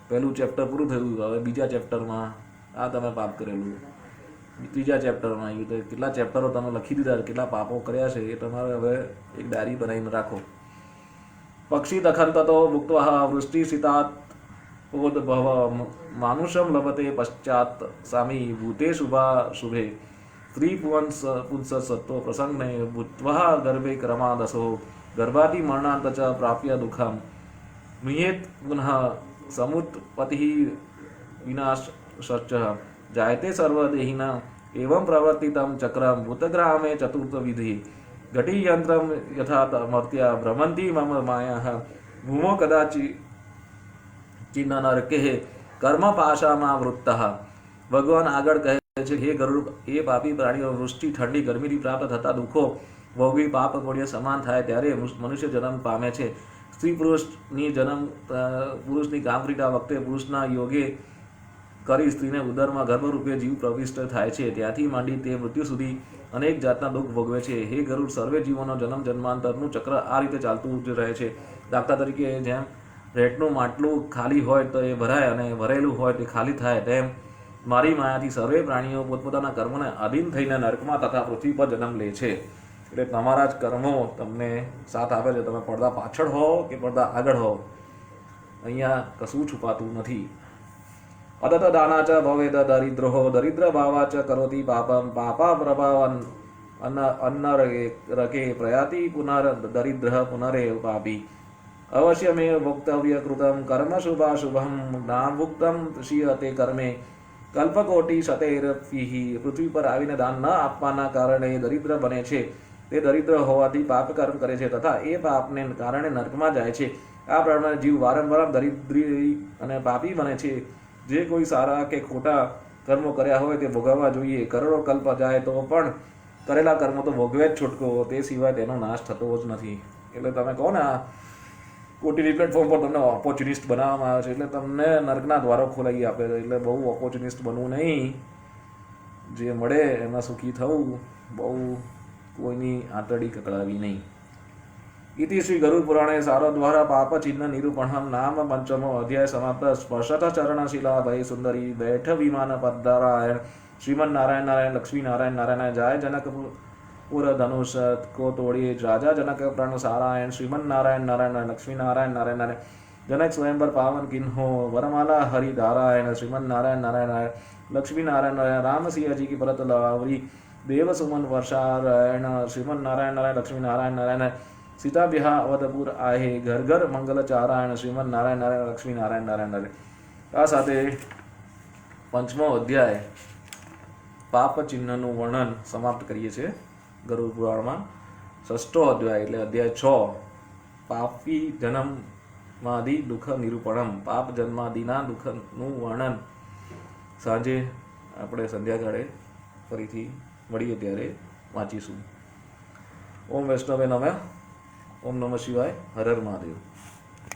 પહેલું ચેપ્ટર પૂરું થયું, હવે બીજા ચેપ્ટરમાં આ તમે પાપ કરેલું, ત્રીજા ચેપ્ટરમાં એવી રીતે કેટલા ચેપ્ટરો તમે લખી દીધા, કેટલા પાપો કર્યા છે એ તમારે હવે એક ડાયરી બનાવીને રાખો. પક્ષી દખંતતો ભુક્ત્વા વૃષ્ટિ સિતાત ભવ માનુષમ લભતે પશ્ચાત સામી ભૂતે શુભા શુભે સ્ત્રી પુંસ સત્વ પ્રસંગને ભૂત્વા ગર્ભે ક્રમાદસો ગર્ભાતિ મરણાંત ચ પ્રાપ્ય દુઃખમ નિયેત પુનઃ સમુત્પત્તિ વિનાશ સચ્ચ જાયતે સર્વદેહિના એવં પ્રવર્તિતમ ચક્રમ ભૂતગ્રામે ચતુર્થ વિધિ ઘટી યંત્રમ યથા મર્ત્યા ભ્રમંતી મમ માયા ભૂમો કદાચિ ચિન્ન નરકે કર્મ પાશામાં વૃત્તઃ. ભગવાન આગળ કહે છે, હે ગરુડ, એ પાપી પ્રાણીઓ વૃષ્ટિ, ઠંડી, ગરમીથી પ્રાપ્ત થતા દુઃખો ભોગવી પાપ પુણ્ય સમાન થાય ત્યારે મનુષ્ય જન્મ પામે છે. સ્ત્રી પુરુષની કામક્રીડા વખતે પુરુષના યોગે કરી સ્ત્રીને ઉદરમાં ગર્ભરૂપે જીવ પ્રવિષ્ટ થાય છે. ત્યાંથી માંડી તે મૃત્યુ સુધી અનેક જાતના દુઃખ ભોગવે છે. હે ગરુડ, સર્વે જીવોનો જન્મ જન્માંતરનું ચક્ર આ રીતે ચાલતું જ રહે છે. દાખલા તરીકે જેમ રેટનું માટલું ખાલી હોય તો એ ભરાય અને ભરેલું હોય તે ખાલી થાય, તેમ મારી માયાથી સર્વે પ્રાણીઓ પોતપોતાના કર્મોને આધીન થઈને નર્કમાં તથા પૃથ્વી પર જન્મ લે છે. એટલે તમારા જ કર્મો તમને સાથ આપે છે. તમે પડદા પાછળ હો કે પડદા આગળ હો, અહીંયા કશું છુપાતું નથી. અદત દાનાચ ભવેદ દરિદ્રો દરિદ્ર ભાવાચ કરોતિ પાપમ પાપા પ્રભાવન અન્ન રકે પ્રયાતિ પુનર દરિદ્ર પુનરેવ પાપી અવશ્યમેવ ભોક્તવ્ય કૃતમ કર્મ શુભાશુભમ નાભુક્તમ શીયતે કર્મે કલ્પકોટી શતૈરફિ. પૃથ્વી પર આવીને દાન ન આપવાના કારણે દરિદ્ર બને છે. તે દરિદ્ર હોવાથી પાપ કર્મ કરે છે તથા એ પાપને કારણે નર્કમાં જાય છે. આ પ્રમાણે જીવ વારંવાર દરિદ્રી અને પાપી બને છે. જે કોઈ સારા કે ખોટા કર્મો કર્યા હોય તે ભોગવવા જોઈએ. કરોડો કલ્પ જાય તો પણ કરેલા કર્મો તો ભોગવે જ છૂટકો, તે સિવાય તેનો નાશ થતો જ નથી. એટલે તમે કહો ને આ ઓટીટી પ્લેટફોર્મ પર તમને ઓપોર્ચ્યુનિસ્ટ બનાવવામાં આવે છે એટલે તમને નર્કના દ્વારો ખોલાવી આપે છે. એટલે બહુ ઓપોર્ચ્યુનિસ્ટ બનવું નહીં, જે મળે એમાં સુખી થવું, બહુ કોઈની આંતરડી કકડાવી નહીં. ઇતિ શ્રી ગરુડ પુરાણે સારદ્વારા પાપ ચિહ્ન નિરૂપણમ નામ પંચમો અધ્યાય સમાપ્ત. સ્પર્શત ચરણશિલા ભય સુંદરી બેઠ વિમાન પદરાયણ શ્રીમન નારાયણ નારાયણ લક્ષ્મી નારાયણ નારાયણ જાય જનકપુર ધનુષ કો તોડી રાજા જનક પ્રણ સારાયણ શ્રીમન નારાયણ નારાયણ લક્ષ્મી નારાયણ નારાયણ નારાયણ જનક સ્વયંબર પાવન કિન્હો વરમાલા હરિ નારાયણ શ્રીમન નારાયણ નારાયણ લક્ષ્મી નારાયણ નારાયણ રામ સિંહજી की परत लावरी देव सुमन वर्षारायण श्रीमन नारायण नारायण लक्ष्मी नारायण नारायण सीता बिहा अवधपुर आहे घर घर मंगल चारायण श्रीमन नारायण नारायण लक्ष्મી નારાયણ નારાયણ નારાયણ. આ સાથે પંચમો અધ્યાય પાપ ચિહ્નનું વર્ણન સમાપ્ત કરીએ છીએ ગરુડ પુરાણમાં. ષષ્ઠો અધ્યાય એટલે અધ્યાય 6 પાપી જન્માદિ દુઃખ નિરૂપણમ, પાપ જન્માદિના દુઃખનું વર્ણન સાંજે આપણે સંધ્યાકાળે ફરીથી મળીએ ત્યારે વાંચીશું. ઓમ વૈષ્ણવે નમઃ. ઓમ નમઃ શિવાય. હર હર મહાદેવ.